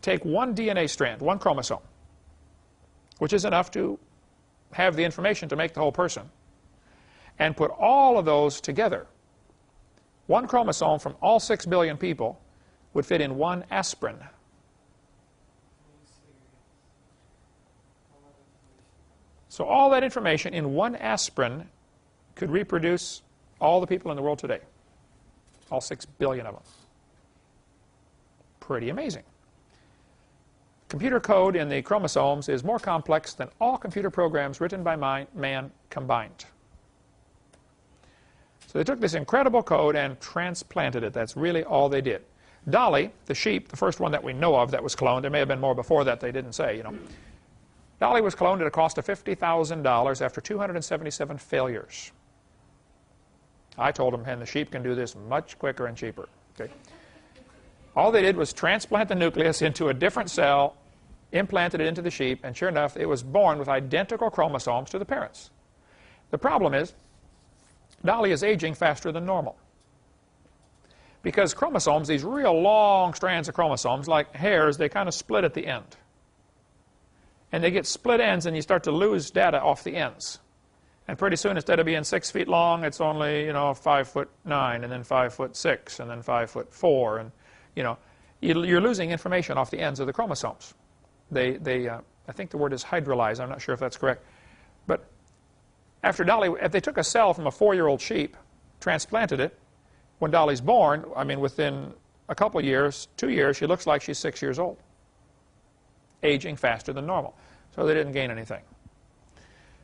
take one DNA strand, one chromosome, which is enough to have the information to make the whole person, and put all of those together, one chromosome from all 6 billion people would fit in one aspirin. So all that information in one aspirin could reproduce all the people in the world today. All 6 billion of them. Pretty amazing. Computer code in the chromosomes is more complex than all computer programs written by man combined. So they took this incredible code and transplanted it. That's really all they did. Dolly, the sheep, the first one that we know of that was cloned, there may have been more before that they didn't say, you know. Dolly was cloned at a cost of $50,000 after 277 failures. I told them, and the sheep can do this much quicker and cheaper. Okay. All they did was transplant the nucleus into a different cell, implanted it into the sheep, and sure enough, it was born with identical chromosomes to the parents. The problem is, Dolly is aging faster than normal. Because chromosomes, these real long strands of chromosomes, like hairs, they kind of split at the end. And they get split ends, and you start to lose data off the ends. And pretty soon, instead of being 6 feet long, it's only, you know, 5'9", and then 5'6", and then 5'4", and you know, you're losing information off the ends of the chromosomes. I think the word is hydrolyze. I'm not sure if that's correct. But after Dolly, if they took a cell from a 4-year-old sheep, transplanted it, when Dolly's born, I mean, within a couple years, 2 years, she looks like she's 6 years old, aging faster than normal. So they didn't gain anything.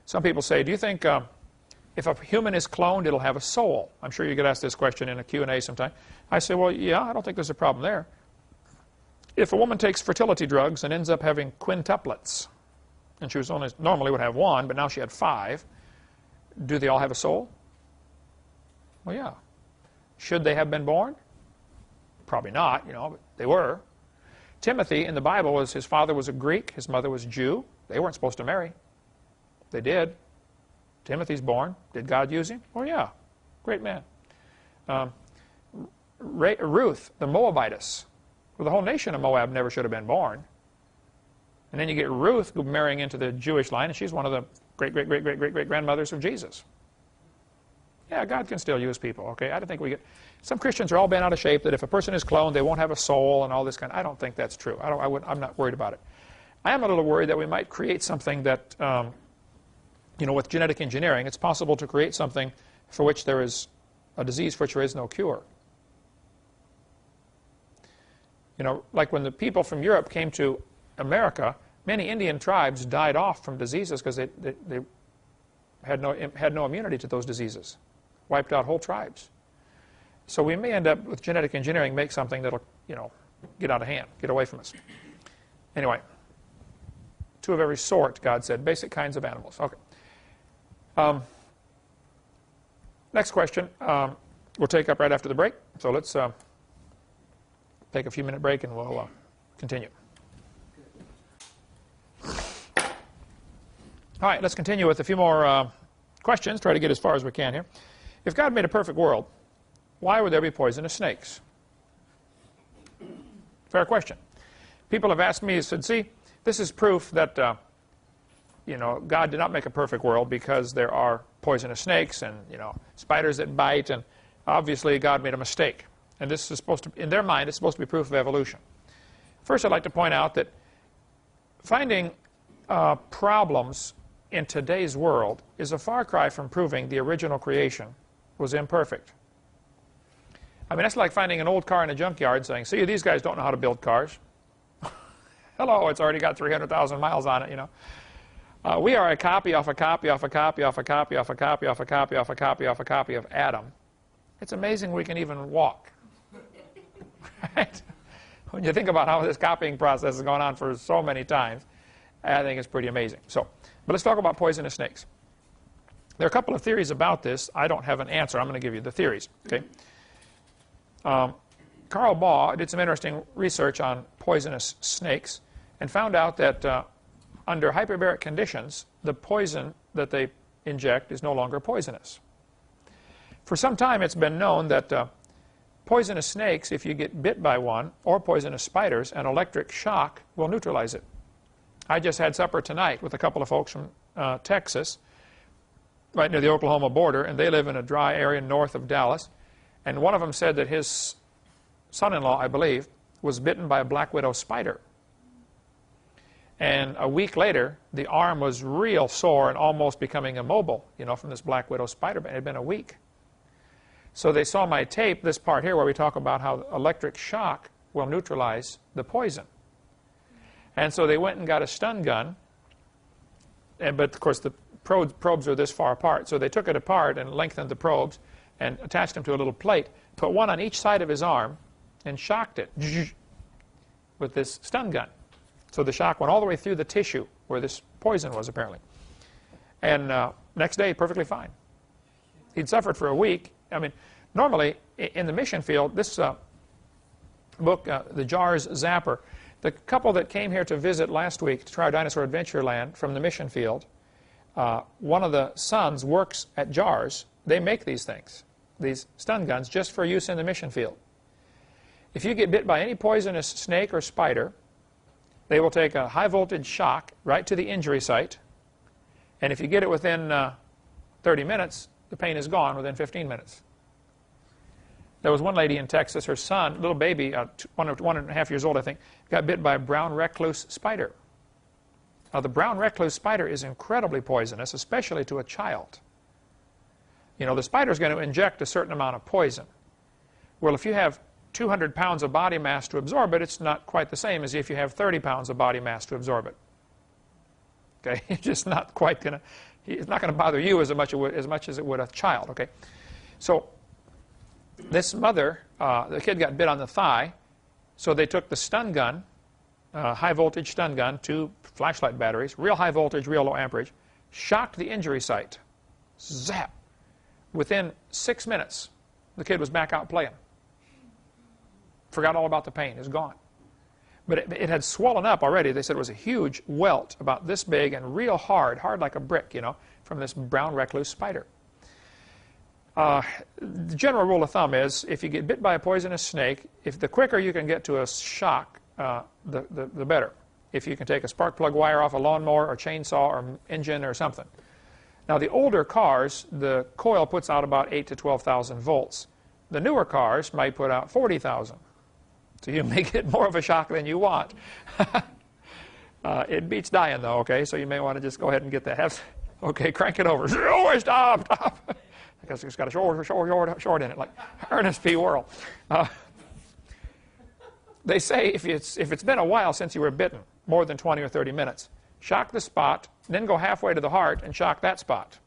Some people say, do you think if a human is cloned, it'll have a soul? I'm sure you get asked this question in a Q&A sometime. I say, well, yeah, I don't think there's a problem there. If a woman takes fertility drugs and ends up having quintuplets, and she was normally would have 1, but now she had 5, do they all have a soul? Well, yeah. Should they have been born? Probably not, you know, but they were. Timothy in the Bible, his father was a Greek, his mother was Jew. They weren't supposed to marry. They did. Timothy's born. Did God use him? Oh, yeah. Great man. Ruth, the Moabitess. Well, the whole nation of Moab never should have been born. And then you get Ruth marrying into the Jewish line, and she's one of the great-great-great-great-great-great-grandmothers of Jesus. Yeah, God can still use people, okay? I don't think we get... Some Christians are all bent out of shape that if a person is cloned, they won't have a soul and all this kind of... I don't think that's true. I'm not worried about it. I am a little worried that we might create something that, you know, with genetic engineering, it's possible to create something for which there is a disease for which there is no cure. You know, like when the people from Europe came to America, many Indian tribes died off from diseases because they had no immunity to those diseases. Wiped out whole tribes. So we may end up with genetic engineering, make something that'll, you know, get out of hand, get away from us. Anyway, 2 of every sort, God said, basic kinds of animals. Okay. Next question we'll take up right after the break. So let's take a few minute break and we'll continue. All right, let's continue with a few more questions, try to get as far as we can here. If God made a perfect world, why would there be poisonous snakes? Fair question. People have asked me, said, see, this is proof that God did not make a perfect world because there are poisonous snakes and spiders that bite, and obviously God made a mistake. And this is supposed to, in their mind, it's supposed to be proof of evolution. First, I'd like to point out that finding problems in today's world is a far cry from proving the original creation was imperfect. I mean, that's like finding an old car in a junkyard saying, see, these guys don't know how to build cars. Hello, it's already got 300,000 miles on it, we are a copy off a copy off a copy off a copy off a copy off a copy off a copy off a copy of Adam. It's amazing we can even walk. Right? When you think about how this copying process has gone on for so many times, I think it's pretty amazing. But let's talk about poisonous snakes. There are a couple of theories about this. I don't have an answer. I'm going to give you the theories. Okay. Carl Baugh did some interesting research on poisonous snakes and found out that under hyperbaric conditions, the poison that they inject is no longer poisonous. For some time, it's been known that poisonous snakes, if you get bit by one, or poisonous spiders, an electric shock will neutralize it. I just had supper tonight with a couple of folks from Texas, right near the Oklahoma border, and they live in a dry area north of Dallas. And one of them said that his son-in-law, I believe, was bitten by a black widow spider. And a week later, the arm was real sore and almost becoming immobile, from this black widow spider. It had been a week. So they saw my tape, this part here, where we talk about how electric shock will neutralize the poison. And so they went and got a stun gun. But, of course, the probes are this far apart. So they took it apart and lengthened the probes and attached them to a little plate, put one on each side of his arm, and shocked it with this stun gun. So the shock went all the way through the tissue where this poison was, apparently. And next day, perfectly fine. He'd suffered for a week. I mean, normally, in the mission field, this book, The JARS Zapper, the couple that came here to visit last week to try Dinosaur Adventureland from the mission field, one of the sons works at JARS. They make these things, these stun guns, just for use in the mission field. If you get bit by any poisonous snake or spider, they will take a high voltage shock right to the injury site. And if you get it within 30 minutes, the pain is gone within 15 minutes. There was one lady in Texas, her son, little baby, 1.5 years old, I think, got bit by a brown recluse spider. Now, the brown recluse spider is incredibly poisonous, especially to a child. The spider is going to inject a certain amount of poison. Well, if you have 200 pounds of body mass to absorb it, it's not quite the same as if you have 30 pounds of body mass to absorb it. Okay, it's just not quite going to, it's not going to bother you as much as it would a child. Okay, so this mother, the kid got bit on the thigh, so they took the stun gun, high voltage stun gun, 2 flashlight batteries, real high voltage, real low amperage, shocked the injury site. Zap! Within 6 minutes, the kid was back out playing. Forgot all about the pain. It was gone. But it had swollen up already. They said it was a huge welt about this big and real hard like a brick, from this brown recluse spider. The general rule of thumb is if you get bit by a poisonous snake, if the quicker you can get to a shock, the better. If you can take a spark plug wire off a lawnmower or chainsaw or engine or something. Now, the older cars, the coil puts out about 8,000 to 12,000 volts. The newer cars might put out 40,000. So you may get more of a shock than you want. It beats dying, though, okay? So you may want to just go ahead and get that. Okay, crank it over. Oh, stop. Because it's got a short in it, like Ernest P. Worrell. They say if it's been a while since you were bitten, more than 20 or 30 minutes, shock the spot, then go halfway to the heart and shock that spot.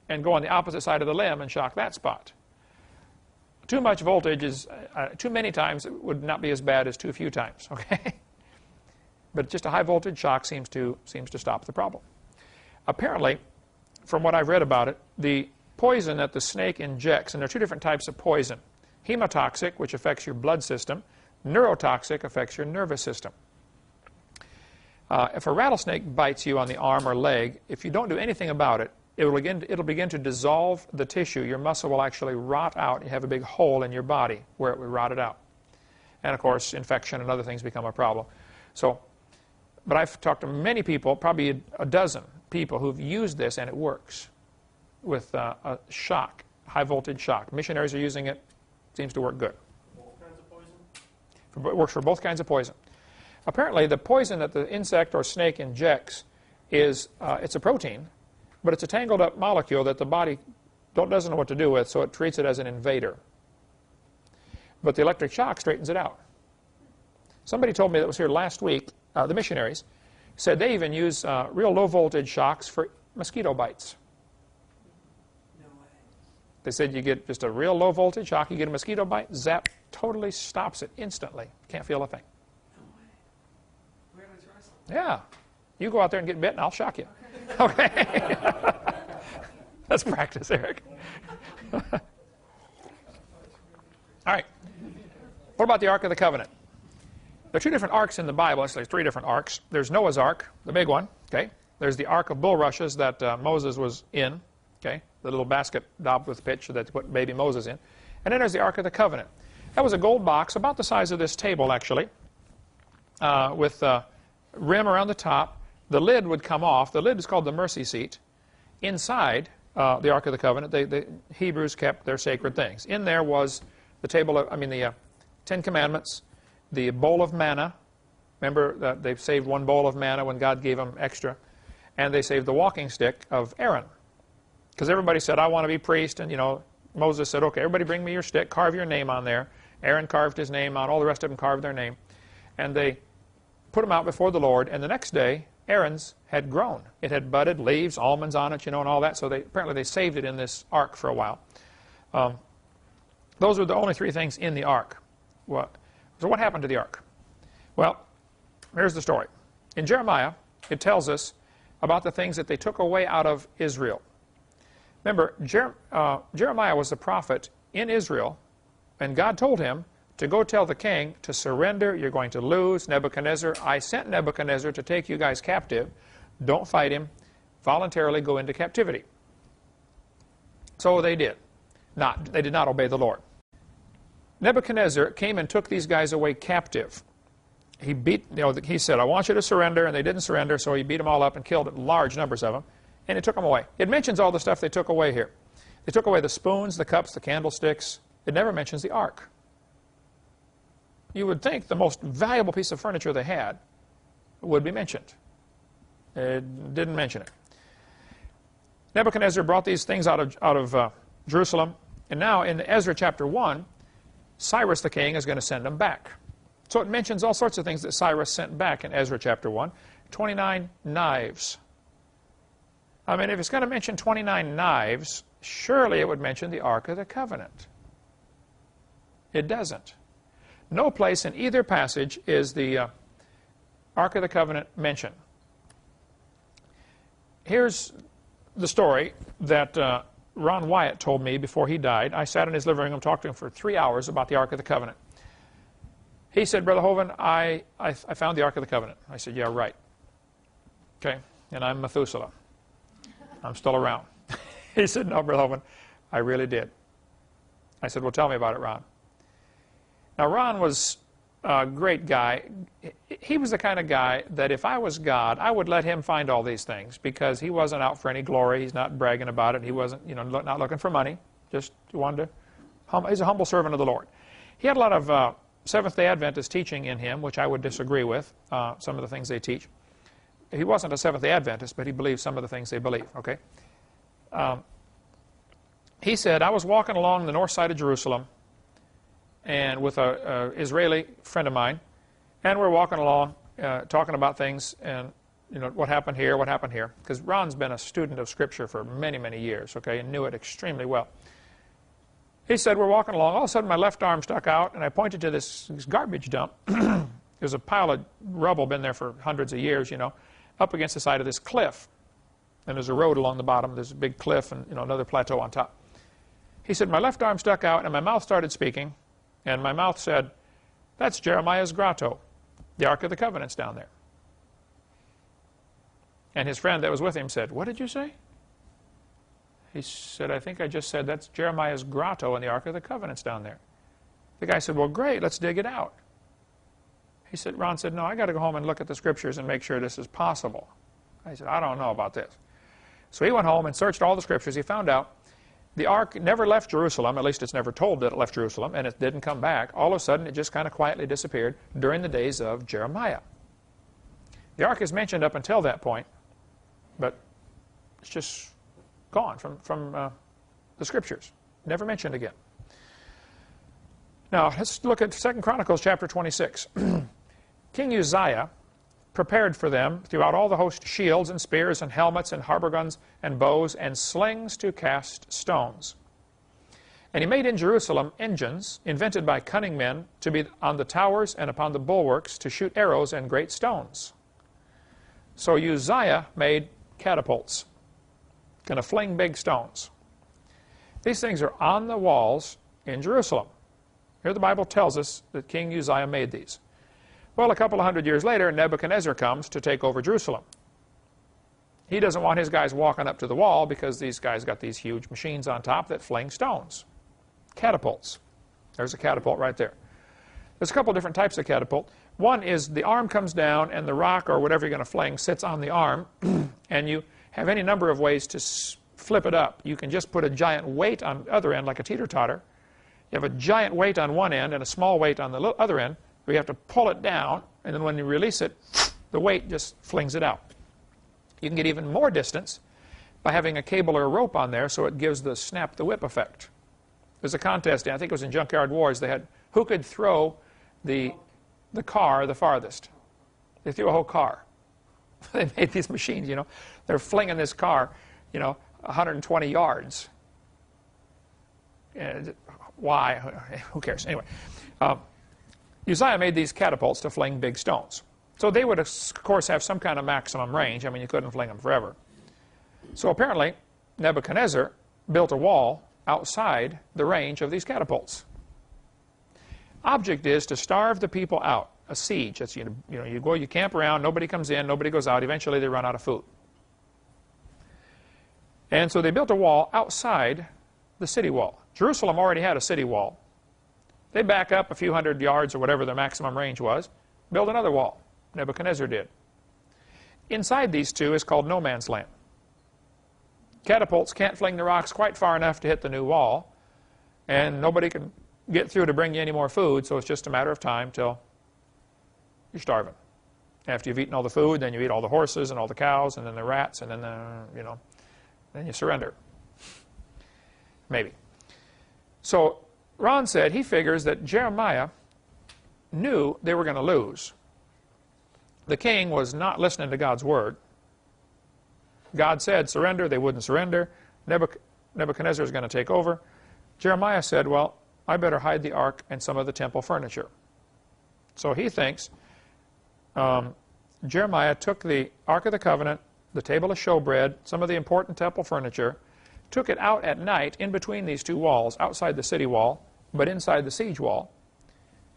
And go on the opposite side of the limb and shock that spot. Too much voltage is, too many times it would not be as bad as too few times, okay? But just a high voltage shock seems to stop the problem. Apparently, from what I've read about it, the poison that the snake injects, and there are 2 different types of poison. Hemotoxic, which affects your blood system, Neurotoxic, affects your nervous system. If a rattlesnake bites you on the arm or leg, if you don't do anything about it, it'll begin to dissolve the tissue. Your muscle will actually rot out. You have a big hole in your body where it would rot it out. And of course, infection and other things become a problem. But I've talked to many people, probably a dozen people, who've used this, and it works with a shock, high voltage shock. Missionaries are using it. Seems to work good. Both kinds of poison? It works for both kinds of poison. Apparently, the poison that the insect or snake injects is it's a protein, but it's a tangled up molecule that the body doesn't know what to do with, so it treats it as an invader. But the electric shock straightens it out. Somebody told me that was here last week, the missionaries, said they even use real low voltage shocks for mosquito bites. No way. They said you get just a real low voltage shock, you get a mosquito bite, zap, totally stops it instantly. Can't feel a thing. No way. We're going to try something. Yeah. You go out there and get bit and I'll shock you. Okay. Let's practice, Eric. All right. What about the Ark of the Covenant? There are two different arks in the Bible. Actually, there's three different arks. There's Noah's Ark, the big one. Okay. There's the Ark of Bulrushes that Moses was in. Okay. The little basket daubed with pitch that they put baby Moses in. And then there's the Ark of the Covenant. That was a gold box about the size of this table, actually, with a rim around the top. The lid would come off. The lid is called the mercy seat. Inside the Ark of the Covenant, the Hebrews kept their sacred things. In there was the the Ten Commandments, the bowl of manna. Remember that they saved one bowl of manna when God gave them extra. And they saved the walking stick of Aaron. Because everybody said, I want to be priest. And, Moses said, okay, everybody bring me your stick, carve your name on there. Aaron carved his name on, all the rest of them carved their name. And they put them out before the Lord. And the next day, Aaron's had grown. It had budded, leaves, almonds on it, and all that. So apparently they saved it in this ark for a while. Those were the only three things in the ark. So what happened to the ark? Well, here's the story. In Jeremiah, it tells us about the things that they took away out of Israel. Remember, Jeremiah was the prophet in Israel, and God told him to go tell the king to surrender. You're going to lose. Nebuchadnezzar, I sent Nebuchadnezzar to take you guys captive. Don't fight him. Voluntarily go into captivity. So they did. They did not obey the Lord. Nebuchadnezzar came and took these guys away captive. He said, I want you to surrender, and they didn't surrender, so he beat them all up and killed large numbers of them, and he took them away. It mentions all the stuff they took away here. They took away the spoons, the cups, the candlesticks. It never mentions the ark. You would think the most valuable piece of furniture they had would be mentioned. It didn't mention it. Nebuchadnezzar brought these things out of Jerusalem, and now in Ezra chapter 1, Cyrus the king is going to send them back. So it mentions all sorts of things that Cyrus sent back in Ezra chapter 1. 29 knives. I mean, if it's going to mention 29 knives, surely it would mention the Ark of the Covenant. It doesn't. No place in either passage is the Ark of the Covenant mentioned. Here's the story that Ron Wyatt told me before he died. I sat in his living room and talked to him for 3 hours about the Ark of the Covenant. He said, Brother Hovind, I found the Ark of the Covenant. I said, yeah, right. Okay, and I'm Methuselah. I'm still around. He said, no, Brother Hovind, I really did. I said, well, tell me about it, Ron. Now, Ron was a great guy. He was the kind of guy that if I was God, I would let him find all these things because he wasn't out for any glory. He's not bragging about it. He wasn't, not looking for money. Just wanted to, he's a humble servant of the Lord. He had a lot of Seventh-day Adventist teaching in him, which I would disagree with, some of the things they teach. He wasn't a Seventh-day Adventist, but he believed some of the things they believe, okay? He said, I was walking along the north side of Jerusalem and with an Israeli friend of mine, and we're walking along talking about things and, what happened here, because Ron's been a student of Scripture for many, many years, okay, and knew it extremely well. He said, we're walking along, all of a sudden my left arm stuck out, and I pointed to this garbage dump. There's a pile of rubble been there for hundreds of years, up against the side of this cliff. And there's a road along the bottom, there's a big cliff and another plateau on top. He said, my left arm stuck out and my mouth started speaking, and my mouth said, That's Jeremiah's grotto. The Ark of the Covenant's down there. And his friend that was with him said, "What did you say?" He said, "I think I just said that's Jeremiah's grotto and the Ark of the Covenant's down there." The guy said, "Well, great, let's dig it out." Ron said, "No, I got to go home and look at the scriptures and make sure this is possible." I said, "I don't know about this." So he went home and searched all the scriptures. He found out the ark never left Jerusalem, at least it's never told that it left Jerusalem, and it didn't come back. All of a sudden, it just kind of quietly disappeared during the days of Jeremiah. The ark is mentioned up until that point, but it's just gone from the scriptures. Never mentioned again. Now, let's look at 2 Chronicles chapter 26. King Uzziah prepared for them throughout all the host shields and spears and helmets and harbor guns and bows and slings to cast stones. And he made in Jerusalem engines invented by cunning men to be on the towers and upon the bulwarks to shoot arrows and great stones. So Uzziah made catapults, going to fling big stones. These things are on the walls in Jerusalem. Here the Bible tells us that King Uzziah made these. Well, a couple of hundred years later, Nebuchadnezzar comes to take over Jerusalem. He doesn't want his guys walking up to the wall because these guys got these huge machines on top that fling stones. Catapults. There's a catapult right there. There's a couple different types of catapult. One is the arm comes down and the rock or whatever you're going to fling sits on the arm, and you have any number of ways to flip it up. You can just put a giant weight on the other end like a teeter-totter. You have a giant weight on one end and a small weight on the other end. We have to pull it down, and then when you release it, the weight just flings it out. You can get even more distance by having a cable or a rope on there so it gives the snap the whip effect. There's a contest, I think it was in Junkyard Wars, they had who could throw the car the farthest. They threw a whole car. They made these machines, you know. They're flinging this car, you know, 120 yards. And why? Who cares? Anyway. Uzziah made these catapults to fling big stones. So they would, of course, have some kind of maximum range. I mean, you couldn't fling them forever. So apparently, Nebuchadnezzar built a wall outside the range of these catapults. Object is to starve the people out. A siege. That's, you go, you camp around, nobody comes in, nobody goes out. Eventually, they run out of food. And so they built a wall outside the city wall. Jerusalem already had a city wall. They back up a few hundred yards or whatever their maximum range was, build another wall. Nebuchadnezzar did. Inside these two is called no man's land. Catapults can't fling the rocks quite far enough to hit the new wall, and nobody can get through to bring you any more food, so it's just a matter of time till you're starving. After you've eaten all the food, then you eat all the horses and all the cows, and then the rats, and then then you surrender. Maybe. So Ron said he figures that Jeremiah knew they were going to lose. The king was not listening to God's word. God said surrender, they wouldn't surrender. Nebuchadnezzar is going to take over. Jeremiah said, well, I better hide the ark and some of the temple furniture. So he thinks Jeremiah took the Ark of the Covenant, the table of showbread, some of the important temple furniture, took it out at night in between these two walls, outside the city wall, but inside the siege wall,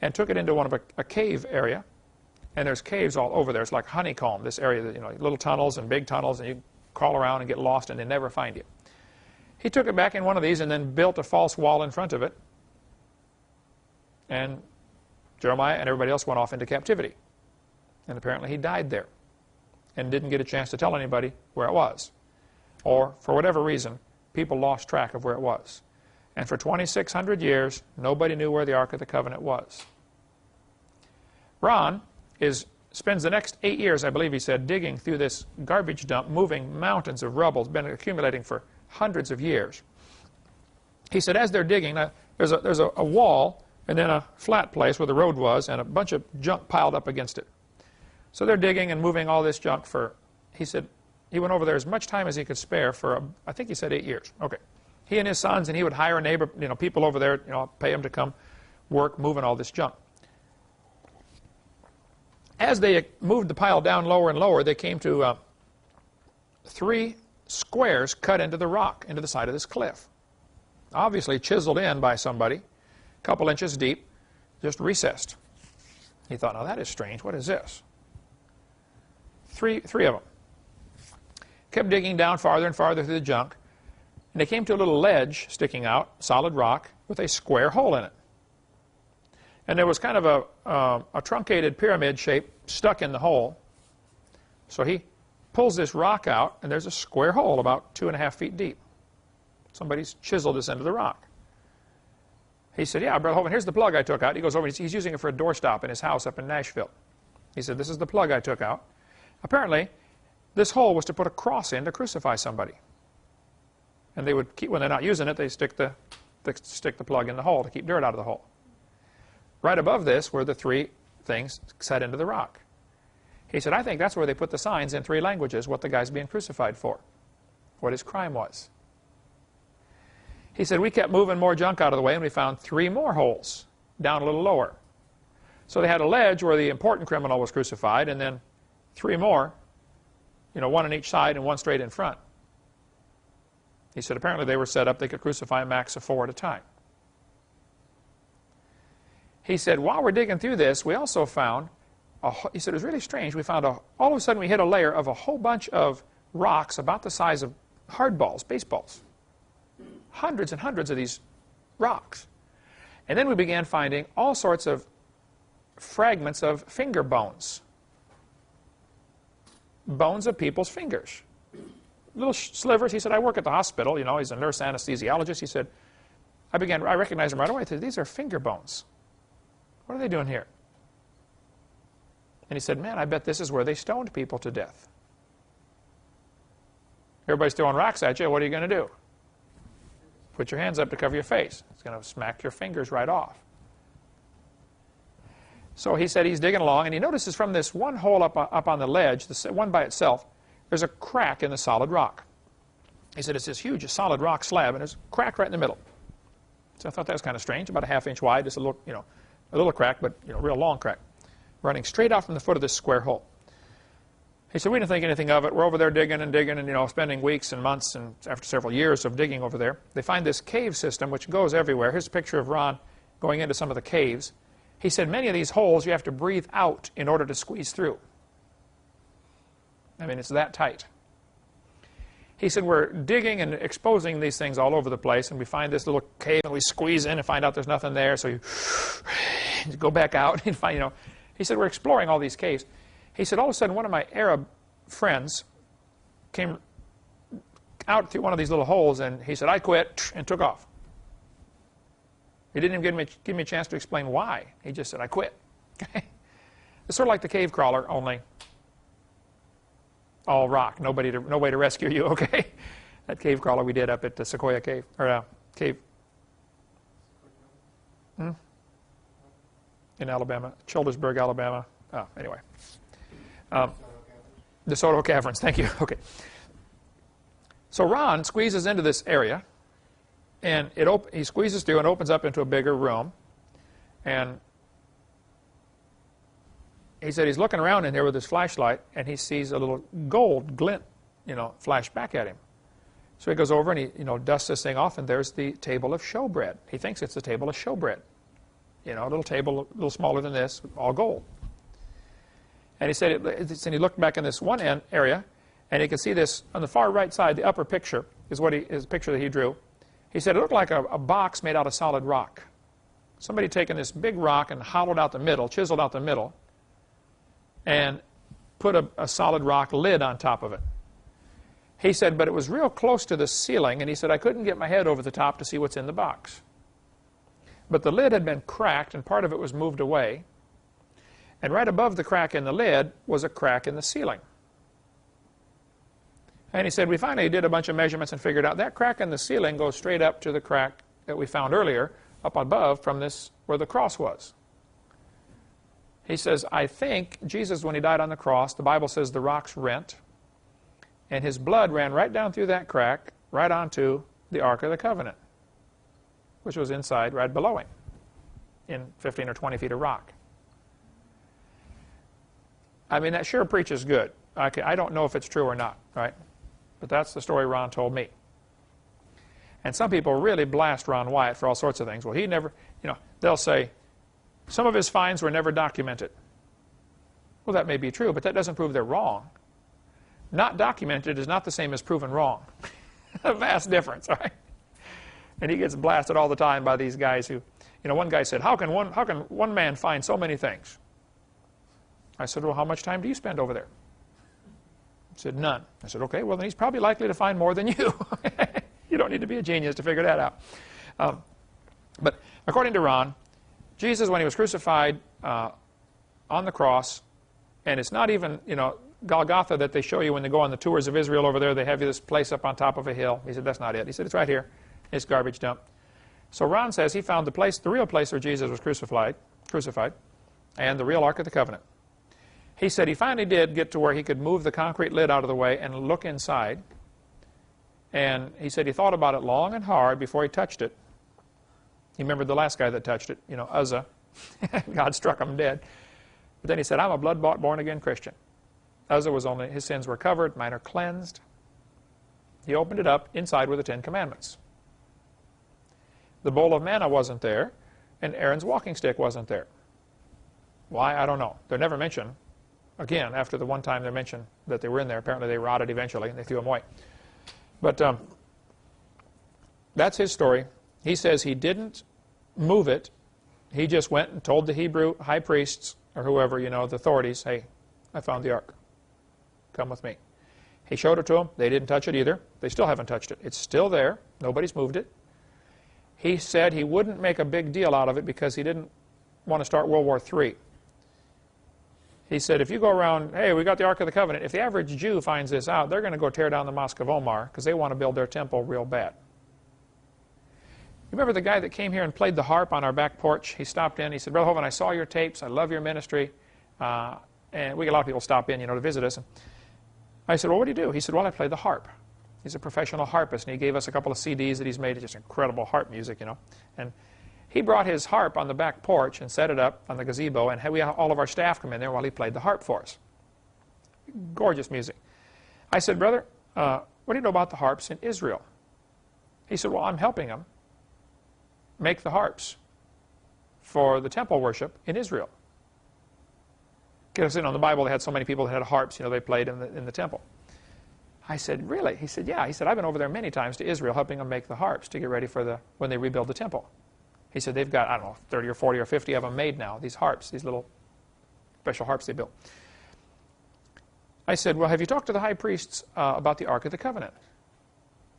and took it into one of a cave area. And there's caves all over there. It's like honeycomb, this area, little tunnels and big tunnels, and you crawl around and get lost and they never find you. He took it back in one of these and then built a false wall in front of it. And Jeremiah and everybody else went off into captivity. And apparently he died there and didn't get a chance to tell anybody where it was. Or, for whatever reason, people lost track of where it was. And for 2,600 years, nobody knew where the Ark of the Covenant was. Ron spends the next 8 years, I believe he said, digging through this garbage dump, moving mountains of rubble. It's been accumulating for hundreds of years. He said as they're digging, there's a wall and then a flat place where the road was and a bunch of junk piled up against it. So they're digging and moving all this junk for, he said, he went over there as much time as he could spare for, I think he said 8 years. Okay. He and his sons, and he would hire a neighbor, people over there, pay them to come work moving all this junk. As they moved the pile down lower and lower, they came to 3 squares cut into the rock, into the side of this cliff. Obviously chiseled in by somebody, a couple inches deep, just recessed. He thought, now that is strange. What is this? Three of them. Kept digging down farther and farther through the junk, and they came to a little ledge sticking out, solid rock, with a square hole in it. And there was kind of a truncated pyramid shape stuck in the hole. So he pulls this rock out, and there's a square hole about 2.5 feet deep. Somebody's chiseled this into the rock. He said, yeah, Brother Hovind, here's the plug I took out. He goes over, he's using it for a doorstop in his house up in Nashville. He said, this is the plug I took out. Apparently, this hole was to put a cross in to crucify somebody. And they would keep, when they're not using it, they stick the plug in the hole to keep dirt out of the hole. Right above this were the 3 things set into the rock. He said, I think that's where they put the signs in 3 languages, what the guy's being crucified for, what his crime was. He said, we kept moving more junk out of the way, and we found 3 more holes down a little lower. So they had a ledge where the important criminal was crucified, and then 3 more, you know, 1 on each side and 1 straight in front. He said, apparently they were set up, they could crucify a max of 4 at a time. He said, while we're digging through this, we also found, he said, it was really strange, we found, all of a sudden we hit a layer of a whole bunch of rocks about the size of hardballs, baseballs. Hundreds and hundreds of these rocks. And then we began finding all sorts of fragments of finger bones. Bones of people's fingers. Little slivers. He said, I work at the hospital. You know, he's a nurse anesthesiologist. He said, I recognized them right away. I said, these are finger bones. What are they doing here? And he said, man, I bet this is where they stoned people to death. Everybody's throwing rocks at you. What are you going to do? Put your hands up to cover your face. It's going to smack your fingers right off. So he said he's digging along, and he notices from this one hole up on the ledge, the one by itself, there's a crack in the solid rock. He said it's this huge solid rock slab, and there's a crack right in the middle. So I thought that was kind of strange, about a ½ inch wide, just a little, a little crack, but real long crack, running straight out from the foot of this square hole. He said, we didn't think anything of it. We're over there digging and digging and, spending weeks and months, and after several years of digging over there, they find this cave system which goes everywhere. Here's a picture of Ron going into some of the caves. He said, many of these holes you have to breathe out in order to squeeze through. I mean, it's that tight. He said, we're digging and exposing these things all over the place, and we find this little cave, and we squeeze in and find out there's nothing there, so you go back out and find, He said, we're exploring all these caves. He said, all of a sudden, one of my Arab friends came out through one of these little holes, and he said, I quit, and took off. He didn't even give me a chance to explain why. He just said, I quit. It's sort of like the cave crawler, only all rock, no way to rescue you, okay? That cave crawler we did up at the Sequoia Cave, or Cave in Alabama, Childersburg, Alabama. Oh, anyway. The Soto Caverns, thank you. Okay. So Ron squeezes into this area, and he squeezes through and opens up into a bigger room. And he said he's looking around in here with his flashlight, and he sees a little gold glint, flash back at him. So he goes over and he, dusts this thing off, and there's the table of showbread. He thinks it's the table of showbread. A little table, a little smaller than this, all gold. And he said, and he looked back in this one end area, and he could see this on the far right side. The upper picture is his picture that he drew. He said it looked like a box made out of solid rock. Somebody taken this big rock and hollowed out the middle, chiseled out the middle, and put a solid rock lid on top of it. He said, but it was real close to the ceiling, and he said, I couldn't get my head over the top to see what's in the box. But the lid had been cracked, and part of it was moved away. And right above the crack in the lid was a crack in the ceiling. And he said, we finally did a bunch of measurements and figured out that crack in the ceiling goes straight up to the crack that we found earlier up above from this, where the cross was. He says, I think Jesus, when he died on the cross, the Bible says the rocks rent, and his blood ran right down through that crack, right onto the Ark of the Covenant, which was inside right below him, in 15 or 20 feet of rock. I mean, that sure preaches good. I don't know if it's true or not, right? But that's the story Ron told me. And some people really blast Ron Wyatt for all sorts of things. Well, he never, they'll say, Some of his finds were never documented. Well, that may be true, but that doesn't prove they're wrong. Not documented is not the same as proven wrong. A vast difference, right? And he gets blasted all the time by these guys who, one guy said, how can one man find so many things? I said, well, how much time do you spend over there? He said, none. I said, okay, well, then he's probably likely to find more than you. You don't need to be a genius to figure that out. But according to Ron, Jesus, when he was crucified on the cross, and it's not even, Golgotha that they show you when they go on the tours of Israel over there, they have this place up on top of a hill. He said, that's not it. He said, it's right here. It's garbage dump. So Ron says he found the real place where Jesus was crucified, and the real Ark of the Covenant. He said he finally did get to where he could move the concrete lid out of the way and look inside. And he said he thought about it long and hard before he touched it. He remembered the last guy that touched it, Uzzah. God struck him dead. But then he said, I'm a blood-bought, born-again Christian. Uzzah his sins were covered, mine are cleansed. He opened it up. Inside were the Ten Commandments. The bowl of manna wasn't there, and Aaron's walking stick wasn't there. Why? I don't know. They're never mentioned. Again, after the one time they're mentioned that they were in there, apparently they rotted eventually, and they threw them away. But that's his story. He says he didn't move it. He just went and told the Hebrew high priests, or whoever, the authorities, hey, I found the ark. Come with me. He showed it to them. They didn't touch it either. They still haven't touched it. It's still there. Nobody's moved it. He said he wouldn't make a big deal out of it because he didn't want to start World War III. He said, if you go around, hey, we got the Ark of the Covenant, if the average Jew finds this out, they're going to go tear down the Mosque of Omar because they want to build their temple real bad. Remember the guy that came here and played the harp on our back porch? He stopped in. He said, Brother Hovind, I saw your tapes. I love your ministry. And we get a lot of people stop in, to visit us. And I said, well, what do you do? He said, well, I play the harp. He's a professional harpist, and he gave us a couple of CDs that he's made. Just incredible harp music, And he brought his harp on the back porch and set it up on the gazebo, and we had all of our staff come in there while he played the harp for us. Gorgeous music. I said, brother, what do you know about the harps in Israel? He said, well, I'm helping them make the harps for the temple worship in Israel. Because, in the Bible, they had so many people that had harps, they played in the temple. I said, really? He said, yeah. He said, I've been over there many times to Israel helping them make the harps to get ready for when they rebuild the temple. He said, they've got, 30 or 40 or 50 of them made now, these harps, these little special harps they built. I said, well, have you talked to the high priests about the Ark of the Covenant?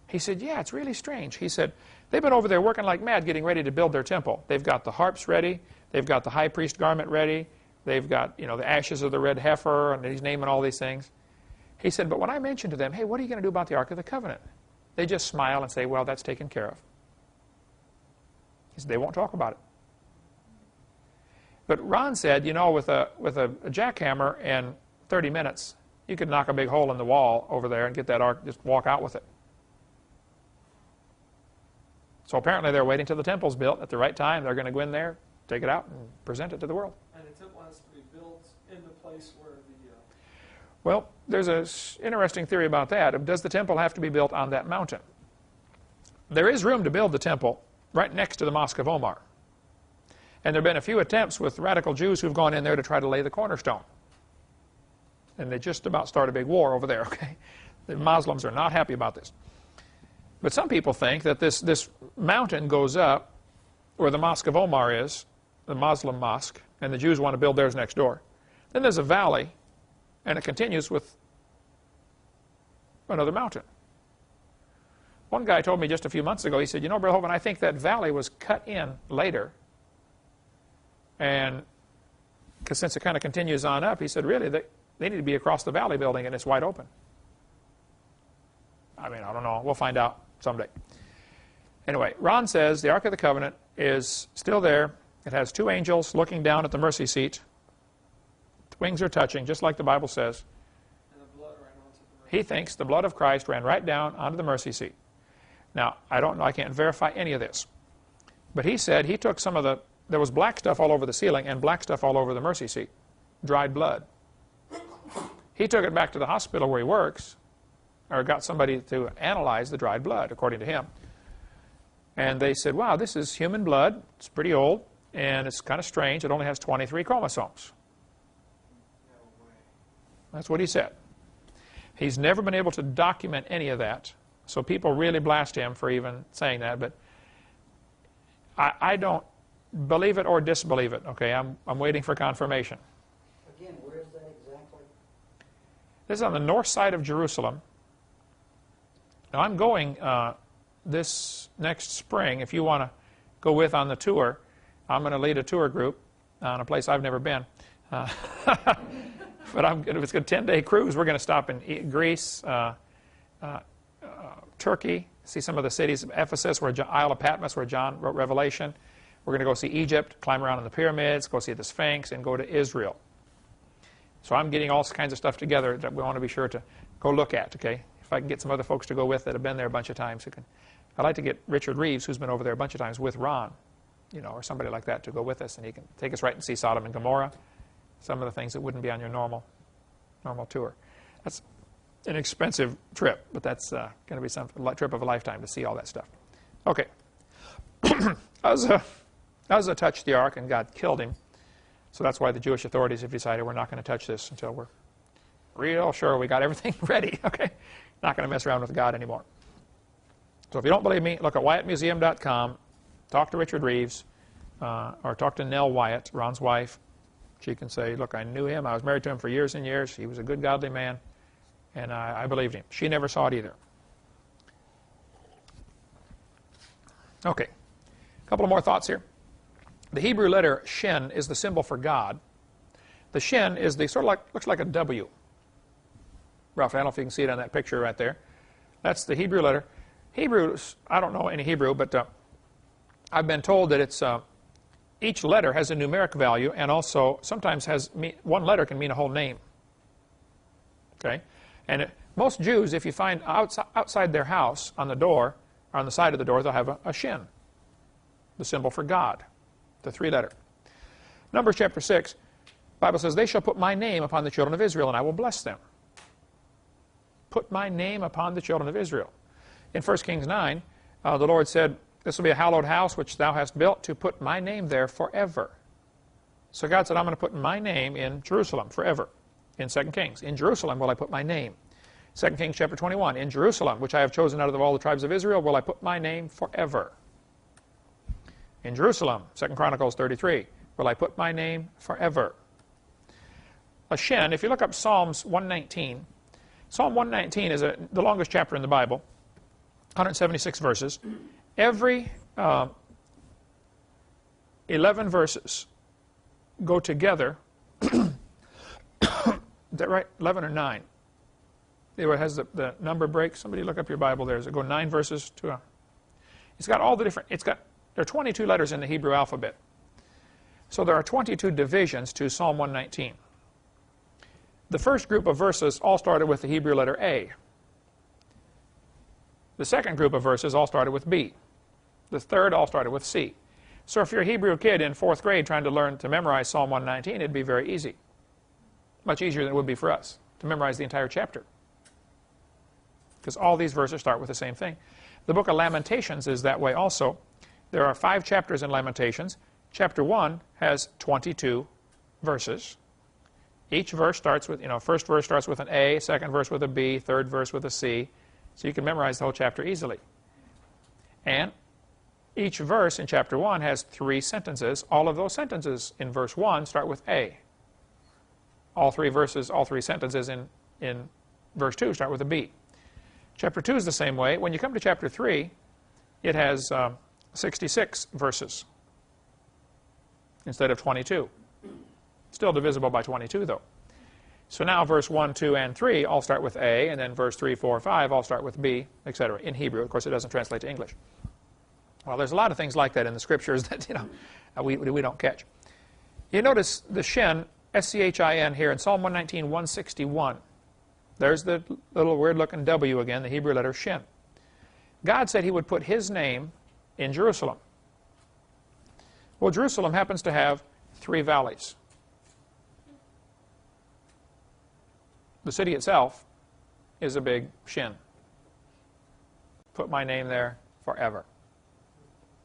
He said, yeah, it's really strange. He said, they've been over there working like mad getting ready to build their temple. They've got the harps ready. They've got the high priest garment ready. They've got, the ashes of the red heifer, and he's naming all these things. He said, but when I mentioned to them, hey, what are you going to do about the Ark of the Covenant? They just smile and say, well, that's taken care of. He said, they won't talk about it. But Ron said, with a jackhammer in 30 minutes, you could knock a big hole in the wall over there and get that ark, just walk out with it. So apparently they're waiting till the temple's built. At the right time, they're going to go in there, take it out, and present it to the world. And the temple has to be built in the place where the... Well, there's an interesting theory about that. Does the temple have to be built on that mountain? There is room to build the temple right next to the Mosque of Omar. And there have been a few attempts with radical Jews who've gone in there to try to lay the cornerstone. And they just about start a big war over there, okay? The Muslims are not happy about this. But some people think that this mountain goes up where the Mosque of Omar is, the Muslim mosque, and the Jews want to build theirs next door. Then there's a valley, and it continues with another mountain. One guy told me just a few months ago, he said, Brother Hovind, I think that valley was cut in later. And because since it kind of continues on up, he said, really, they need to be across the valley building, and it's wide open. I don't know. We'll find out someday. Anyway, Ron says the Ark of the Covenant is still there. It has two angels looking down at the mercy seat. The wings are touching, just like the Bible says. And the blood ran onto the mercy. He thinks the blood of Christ ran right down onto the mercy seat. Now, I don't know. I can't verify any of this. But he said he took some of there was black stuff all over the ceiling and black stuff all over the mercy seat. Dried blood. He took it back to the hospital where he works, or got somebody to analyze the dried blood, according to him. And they said, wow, this is human blood. It's pretty old. And it's kind of strange. It only has 23 chromosomes. That's what he said. He's never been able to document any of that. So people really blast him for even saying that. But I don't believe it or disbelieve it. Okay, I'm waiting for confirmation. Again, where is that exactly? This is on the north side of Jerusalem. Now I'm going this next spring. If you want to go with on the tour, I'm going to lead a tour group on a place I've never been. But it's a 10-day cruise. We're going to stop in Greece, Turkey, see some of the cities of Ephesus, Isle of Patmos, where John wrote Revelation. We're going to go see Egypt, climb around in the pyramids, go see the Sphinx, and go to Israel. So I'm getting all kinds of stuff together that we want to be sure to go look at, okay? If I can get some other folks to go with that have been there a bunch of times. I'd like to get Richard Reeves, who's been over there a bunch of times, with Ron, or somebody like that to go with us, and he can take us right and see Sodom and Gomorrah, some of the things that wouldn't be on your normal tour. That's an expensive trip, but that's going to be some trip of a lifetime to see all that stuff. Okay. Uzzah touched the ark, and God killed him. So that's why the Jewish authorities have decided we're not going to touch this until we're real sure we got everything ready. Okay, not going to mess around with God anymore. So if you don't believe me, look at WyattMuseum.com, talk to Richard Reeves, or talk to Nell Wyatt, Ron's wife. She can say, look, I knew him. I was married to him for years and years. He was a good, godly man, and I believed him. She never saw it either. Okay, a couple of more thoughts here. The Hebrew letter Shin is the symbol for God. The Shin is the looks like a W. Ralph, I don't know if you can see it on that picture right there. That's the Hebrew letter. Hebrew, I don't know any Hebrew, but I've been told that it's each letter has a numeric value, and also sometimes one letter can mean a whole name. Okay, and most Jews, if you find outside their house on the door, or on the side of the door, they'll have a Shin, the symbol for God, the 3-letter. Numbers chapter 6, the Bible says, they shall put my name upon the children of Israel, and I will bless them. Put my name upon the children of Israel. In 1 Kings 9, the Lord said, this will be a hallowed house which thou hast built to put my name there forever. So God said, I'm going to put my name in Jerusalem forever. In 2 Kings, in Jerusalem will I put my name. 2 Kings chapter 21, in Jerusalem, which I have chosen out of all the tribes of Israel, will I put my name forever. In Jerusalem, 2 Chronicles 33, will I put my name forever. A Shin, if you look up Psalms 119, Psalm 119 is the longest chapter in the Bible, 176 verses. Every 11 verses go together. Is that right? 11 or 9? It has the number break. Somebody look up your Bible there. Does it go 9 verses to a... It's got all the different... there are 22 letters in the Hebrew alphabet. So there are 22 divisions to Psalm 119. The first group of verses all started with the Hebrew letter A. The second group of verses all started with B. The third all started with C. So if you're a Hebrew kid in 4th grade trying to learn to memorize Psalm 119, it'd be very easy. Much easier than it would be for us to memorize the entire chapter. Because all these verses start with the same thing. The book of Lamentations is that way also. There are 5 chapters in Lamentations. Chapter 1 has 22 verses. Each verse starts with, first verse starts with an A, second verse with a B, third verse with a C. So you can memorize the whole chapter easily. And each verse in chapter 1 has 3 sentences. All of those sentences in verse 1 start with A. All 3 sentences in verse 2 start with a B. Chapter 2 is the same way. When you come to chapter 3, it has 66 verses instead of 22. Still divisible by 22, though. So now verse 1, 2, and 3 all start with A, and then verse 3, 4, 5 all start with B, etc. in Hebrew. Of course, it doesn't translate to English. Well, there's a lot of things like that in the Scriptures that, we don't catch. You notice the Shin, S-C-H-I-N here in Psalm 119, 161. There's the little weird-looking W again, the Hebrew letter Shin. God said he would put his name in Jerusalem. Well, Jerusalem happens to have 3 valleys. The city itself is a big Shin. Put my name there forever.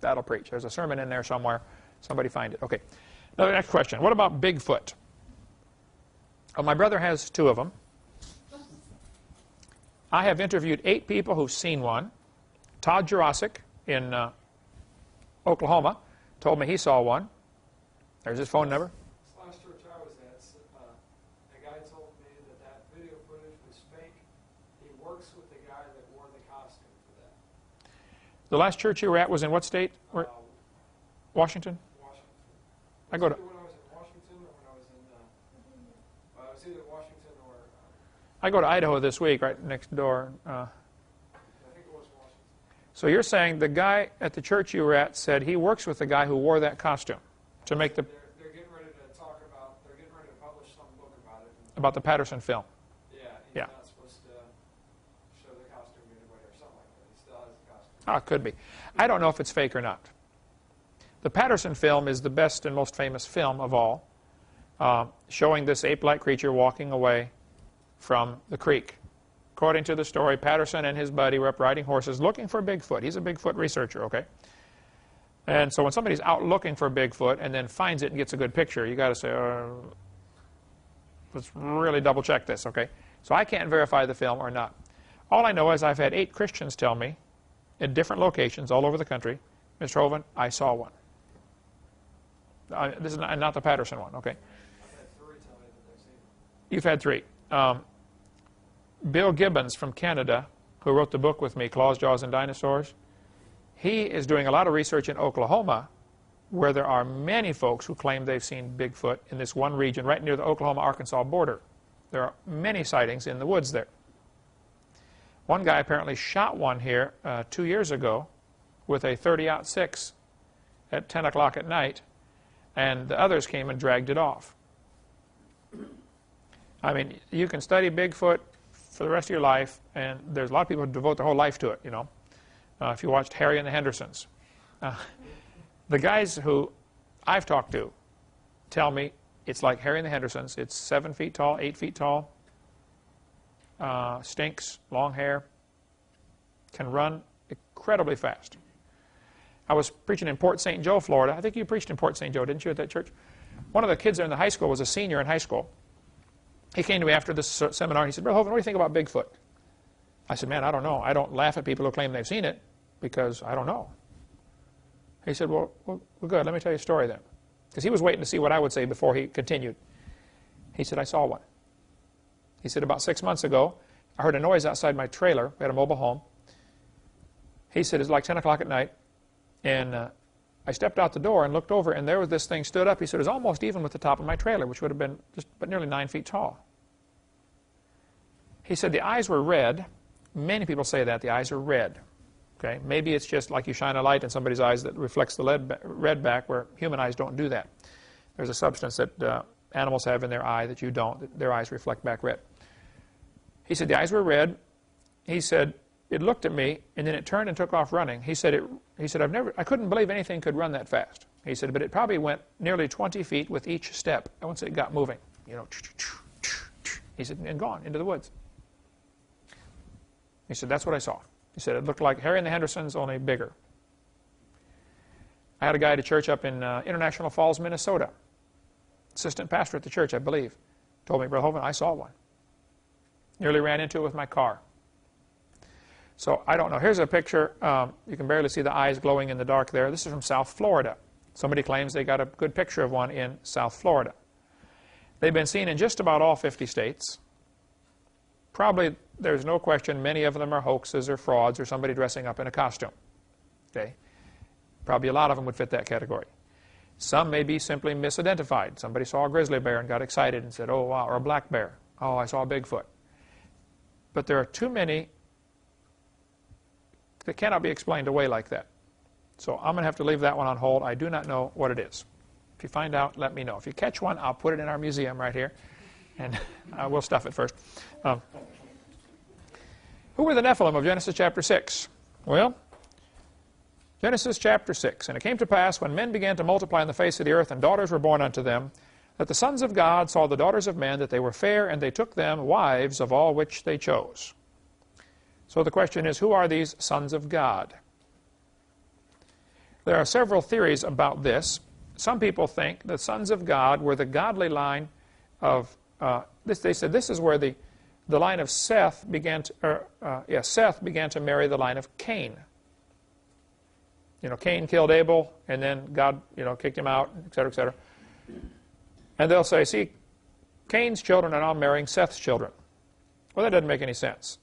That'll preach. There's a sermon in there somewhere Somebody find it. Okay. Now, the next question. What about Bigfoot? Well, my brother has 2 of them. I have interviewed 8 people who've seen one. Todd Jurasik in Oklahoma told me he saw one. There's his phone number. This last church I was at, the guy told me that video footage was fake. He works with the guy that wore the costume for that. The last church you were at was in what state? Washington? Washington. I go to. When I was in Washington, or when I was in, I was either Washington or. I go to Idaho this week, right next door. I think it was Washington. So you're saying the guy at the church you were at said he works with the guy who wore that costume to make the They're getting ready to talk about. They're getting ready to publish some book about it. about the Patterson film. Yeah. He's Yeah. not supposed to show the costume to anybody or something like that. He still has the costume. Ah, it could be. I don't know if it's fake or not. The Patterson film is the best and most famous film of all, showing this ape-like creature walking away from the creek. According to the story, Patterson and his buddy were up riding horses looking for Bigfoot. He's a Bigfoot researcher, okay? And so when somebody's out looking for Bigfoot and then finds it and gets a good picture, you got to say, let's really double check this, okay? So I can't verify the film or not. All I know is I've had 8 Christians tell me at different locations all over the country, Mr. Hovind, I saw one. This is not the Patterson one, okay? I've had 3 tell me that they've seen it. You've had 3. Bill Gibbons from Canada, who wrote the book with me, Claws, Jaws, and Dinosaurs, he is doing a lot of research in Oklahoma where there are many folks who claim they've seen Bigfoot in this one region right near the Oklahoma-Arkansas border. There are many sightings in the woods there. One guy apparently shot one here 2 years ago with a .30-06 at 10 o'clock at night, and the others came and dragged it off. I mean, you can study Bigfoot for the rest of your life, and there's a lot of people who devote their whole life to it, you know. If you watched Harry and the Hendersons. The guys who I've talked to tell me it's like Harry and the Hendersons. It's 7 feet tall, 8 feet tall, stinks, long hair, can run incredibly fast. I was preaching in Port St. Joe, Florida. I think you preached in Port St. Joe, didn't you, at that church? One of the kids there in the high school was a senior in high school. He came to me after this seminar, and he said, Brother Hovind, what do you think about Bigfoot? I said, man, I don't know. I don't laugh at people who claim they've seen it because I don't know. He said, well, good. Let me tell you a story then. Because he was waiting to see what I would say before he continued. He said, I saw one. He said, about 6 months ago, I heard a noise outside my trailer. We had a mobile home. He said, it's like 10 o'clock at night. And I stepped out the door and looked over, and there was this thing stood up. He said, it was almost even with the top of my trailer, which would have been just but nearly 9 feet tall. He said the eyes were red. Many people say that. The eyes are red. Okay? Maybe it's just like you shine a light in somebody's eyes that reflects the red back, where human eyes don't do that. There's a substance that animals have in their eye that you don't. Their eyes reflect back red. He said the eyes were red. He said it looked at me, and then it turned and took off running. He said I couldn't believe anything could run that fast. He said, but it probably went nearly 20 feet with each step once it got moving. You know, he said, and gone into the woods. He said, that's what I saw. He said, it looked like Harry and the Hendersons, only bigger. I had a guy at a church up in International Falls, Minnesota. Assistant pastor at the church, I believe. Told me, Brother Hovind, I saw one. Nearly ran into it with my car. So I don't know. Here's a picture. You can barely see the eyes glowing in the dark there. This is from South Florida. Somebody claims they got a good picture of one in South Florida. They've been seen in just about all 50 states. Probably, there's no question, many of them are hoaxes or frauds or somebody dressing up in a costume. Okay? Probably a lot of them would fit that category. Some may be simply misidentified. Somebody saw a grizzly bear and got excited and said, oh, wow, or a black bear. Oh, I saw a Bigfoot. But there are too many that cannot be explained away like that. So I'm going to have to leave that one on hold. I do not know what it is. If you find out, let me know. If you catch one, I'll put it in our museum right here, and we'll stuff it first. Who were the Nephilim of Genesis chapter 6? Well, Genesis chapter 6. And it came to pass, when men began to multiply on the face of the earth, and daughters were born unto them, that the sons of God saw the daughters of men, that they were fair, and they took them wives of all which they chose. So the question is, who are these sons of God? There are several theories about this. some people think the sons of God were the godly line of, they said this is where the line of Seth began to, Seth began to marry the line of Cain. Cain killed Abel, and then God, kicked him out, etc., etc. And they'll say, see, Cain's children are now marrying Seth's children. Well, that doesn't make any sense.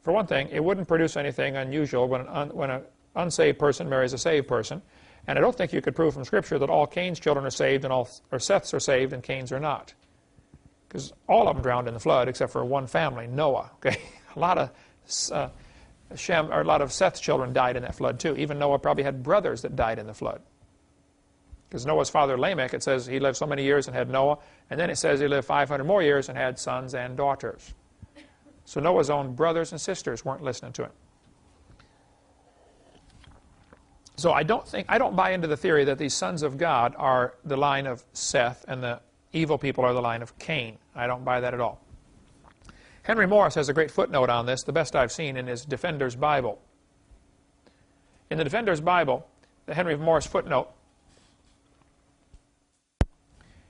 For one thing, it wouldn't produce anything unusual when an unsaved person marries a saved person. And I don't think you could prove from Scripture that all Cain's children are saved and all Seth's are saved and Cain's are not. Because all of them drowned in the flood except for one family, Noah. Okay, a lot of Seth's children died in that flood too. Even Noah probably had brothers that died in the flood. Because Noah's father Lamech, it says he lived so many years and had Noah, and then it says he lived 500 more years and had sons and daughters. So Noah's own brothers and sisters weren't listening to him. So I don't buy into the theory that these sons of God are the line of Seth and the evil people are the line of Cain. I don't buy that at all. Henry Morris has a great footnote on this, the best I've seen, in his Defender's Bible. In the Defender's Bible, the Henry Morris footnote,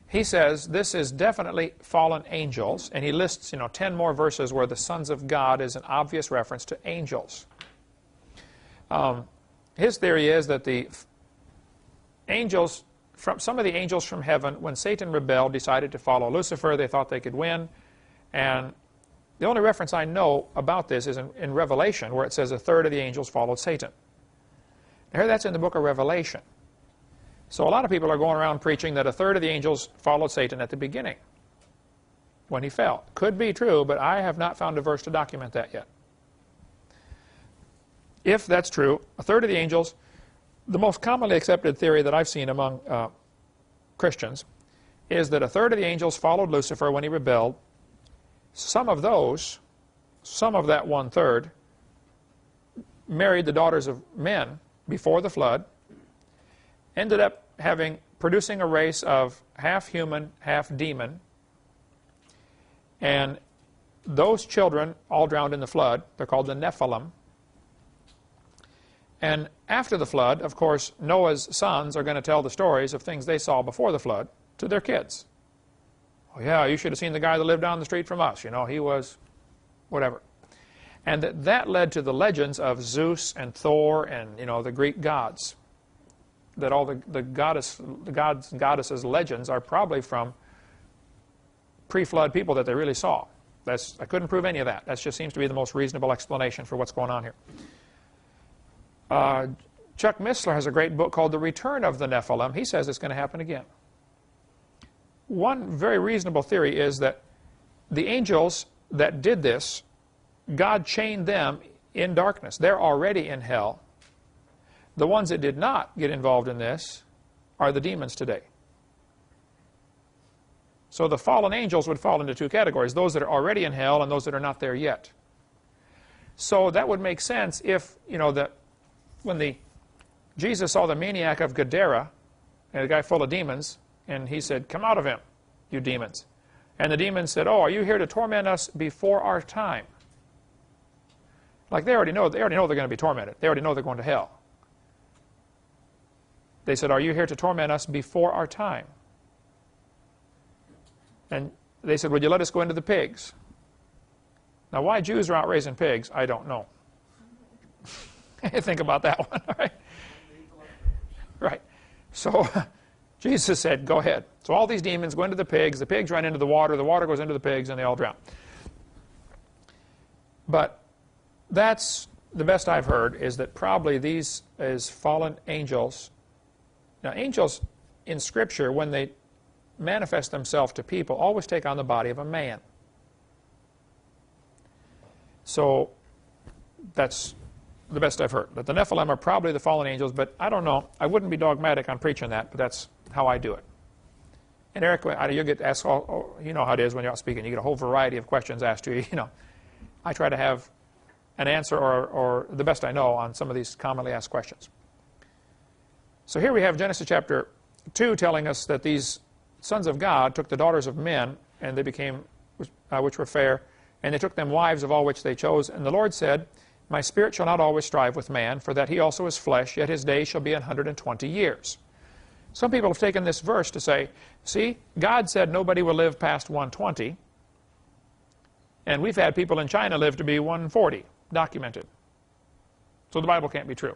he says this is definitely fallen angels, and he lists 10 more verses where the sons of God is an obvious reference to angels. His theory is that the angels, some of the angels from heaven, when Satan rebelled, decided to follow Lucifer. They thought they could win. And the only reference I know about this is in Revelation, where it says a third of the angels followed Satan. Now, that's in the book of Revelation. So a lot of people are going around preaching that a third of the angels followed Satan at the beginning, when he fell. Could be true, but I have not found a verse to document that yet. If that's true, a third of the angels, the most commonly accepted theory that I've seen among Christians is that a third of the angels followed Lucifer when he rebelled. Some of that one-third, married the daughters of men before the flood, ended up producing a race of half human, half demon, and those children all drowned in the flood. They're called the Nephilim. And after the flood, of course, Noah's sons are going to tell the stories of things they saw before the flood to their kids. Oh yeah, you should have seen the guy that lived down the street from us. He was whatever. And that led to the legends of Zeus and Thor and, the Greek gods. That all the gods and goddesses' legends are probably from pre-flood people that they really saw. I couldn't prove any of that. That just seems to be the most reasonable explanation for what's going on here. Chuck Missler has a great book called The Return of the Nephilim. He says it's going to happen again. One very reasonable theory is that the angels that did this, God chained them in darkness. They're already in hell. The ones that did not get involved in this are the demons today. So the fallen angels would fall into two categories, those that are already in hell and those that are not there yet. So that would make sense if, when Jesus saw the maniac of Gadara, and a guy full of demons, and he said, "Come out of him, you demons." And the demons said, "Oh, are you here to torment us before our time?" Like they already know they're going to be tormented. They already know they're going to hell. They said, "Are you here to torment us before our time?" And they said, "Would you let us go into the pigs?" Now, why Jews are out raising pigs, I don't know. Think about that one, all right? Right. So Jesus said, "Go ahead." So all these demons go into the pigs run into the water goes into the pigs, and they all drown. But that's the best I've heard, is that probably these is fallen angels. Now, angels in Scripture, when they manifest themselves to people, always take on the body of a man. So that's the best I've heard. That the Nephilim are probably the fallen angels, but I don't know. I wouldn't be dogmatic on preaching that, but that's how I do it. And Eric, you'll get asked, you know how it is when you're out speaking. You get a whole variety of questions asked to you. I try to have an answer or the best I know on some of these commonly asked questions. So here we have Genesis chapter 2 telling us that these sons of God took the daughters of men, and they became, which were fair, and they took them wives of all which they chose. And the Lord said, "My spirit shall not always strive with man, for that he also is flesh, yet his days shall be 120 years. Some people have taken this verse to say, see, God said nobody will live past 120, and we've had people in China live to be 140, documented. So the Bible can't be true.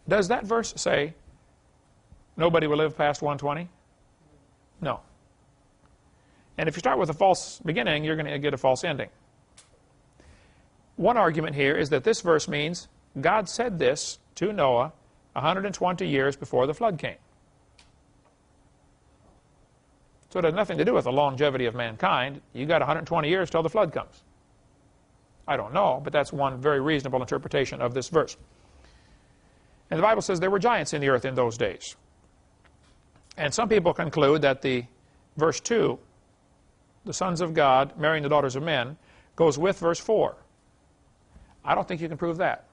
Does that verse say nobody will live past 120? No. And if you start with a false beginning, you're going to get a false ending. One argument here is that this verse means God said this to Noah 120 years before the flood came. So it has nothing to do with the longevity of mankind. You got 120 years till the flood comes. I don't know, but that's one very reasonable interpretation of this verse. And the Bible says there were giants in the earth in those days. And some people conclude that the verse 2, the sons of God marrying the daughters of men, goes with verse 4. I don't think you can prove that.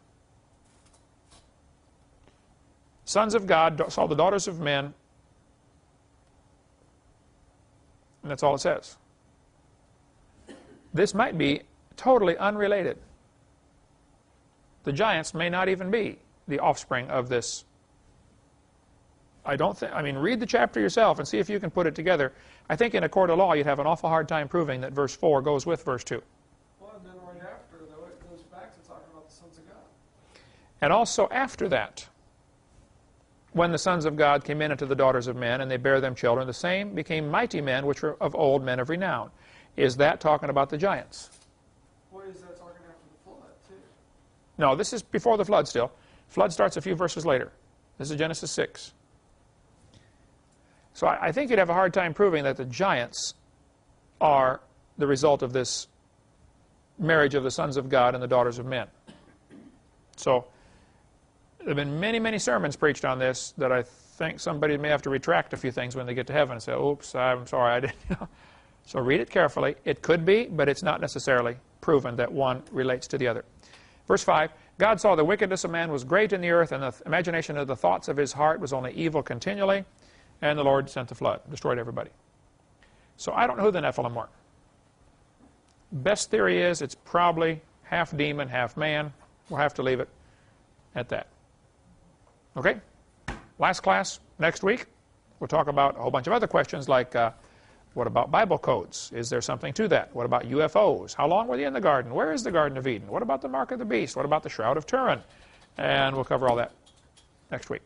Sons of God saw the daughters of men, and that's all it says. This might be totally unrelated. The giants may not even be the offspring of this. I mean, read the chapter yourself and see if you can put it together. I think in a court of law you'd have an awful hard time proving that verse 4 goes with verse 2. Well, and then right after, those facts are talking about the sons of God. And also after that, when the sons of God came in unto the daughters of men, and they bare them children, the same became mighty men, which were of old, men of renown. Is that talking about the giants? Boy, is that talking after the flood, too? No, this is before the flood still. Flood starts a few verses later. This is Genesis 6. So I think you'd have a hard time proving that the giants are the result of this marriage of the sons of God and the daughters of men. So there have been many, many sermons preached on this that I think somebody may have to retract a few things when they get to heaven and say, oops, I'm sorry, I didn't. So read it carefully. It could be, but it's not necessarily proven that one relates to the other. Verse 5, God saw the wickedness of man was great in the earth, and the imagination of the thoughts of his heart was only evil continually, and the Lord sent the flood, destroyed everybody. So I don't know who the Nephilim were. Best theory is it's probably half demon, half man. We'll have to leave it at that. Okay? Last class next week. We'll talk about a whole bunch of other questions like what about Bible codes? Is there something to that? What about UFOs? How long were they in the garden? Where is the Garden of Eden? What about the mark of the beast? What about the Shroud of Turin? And we'll cover all that next week.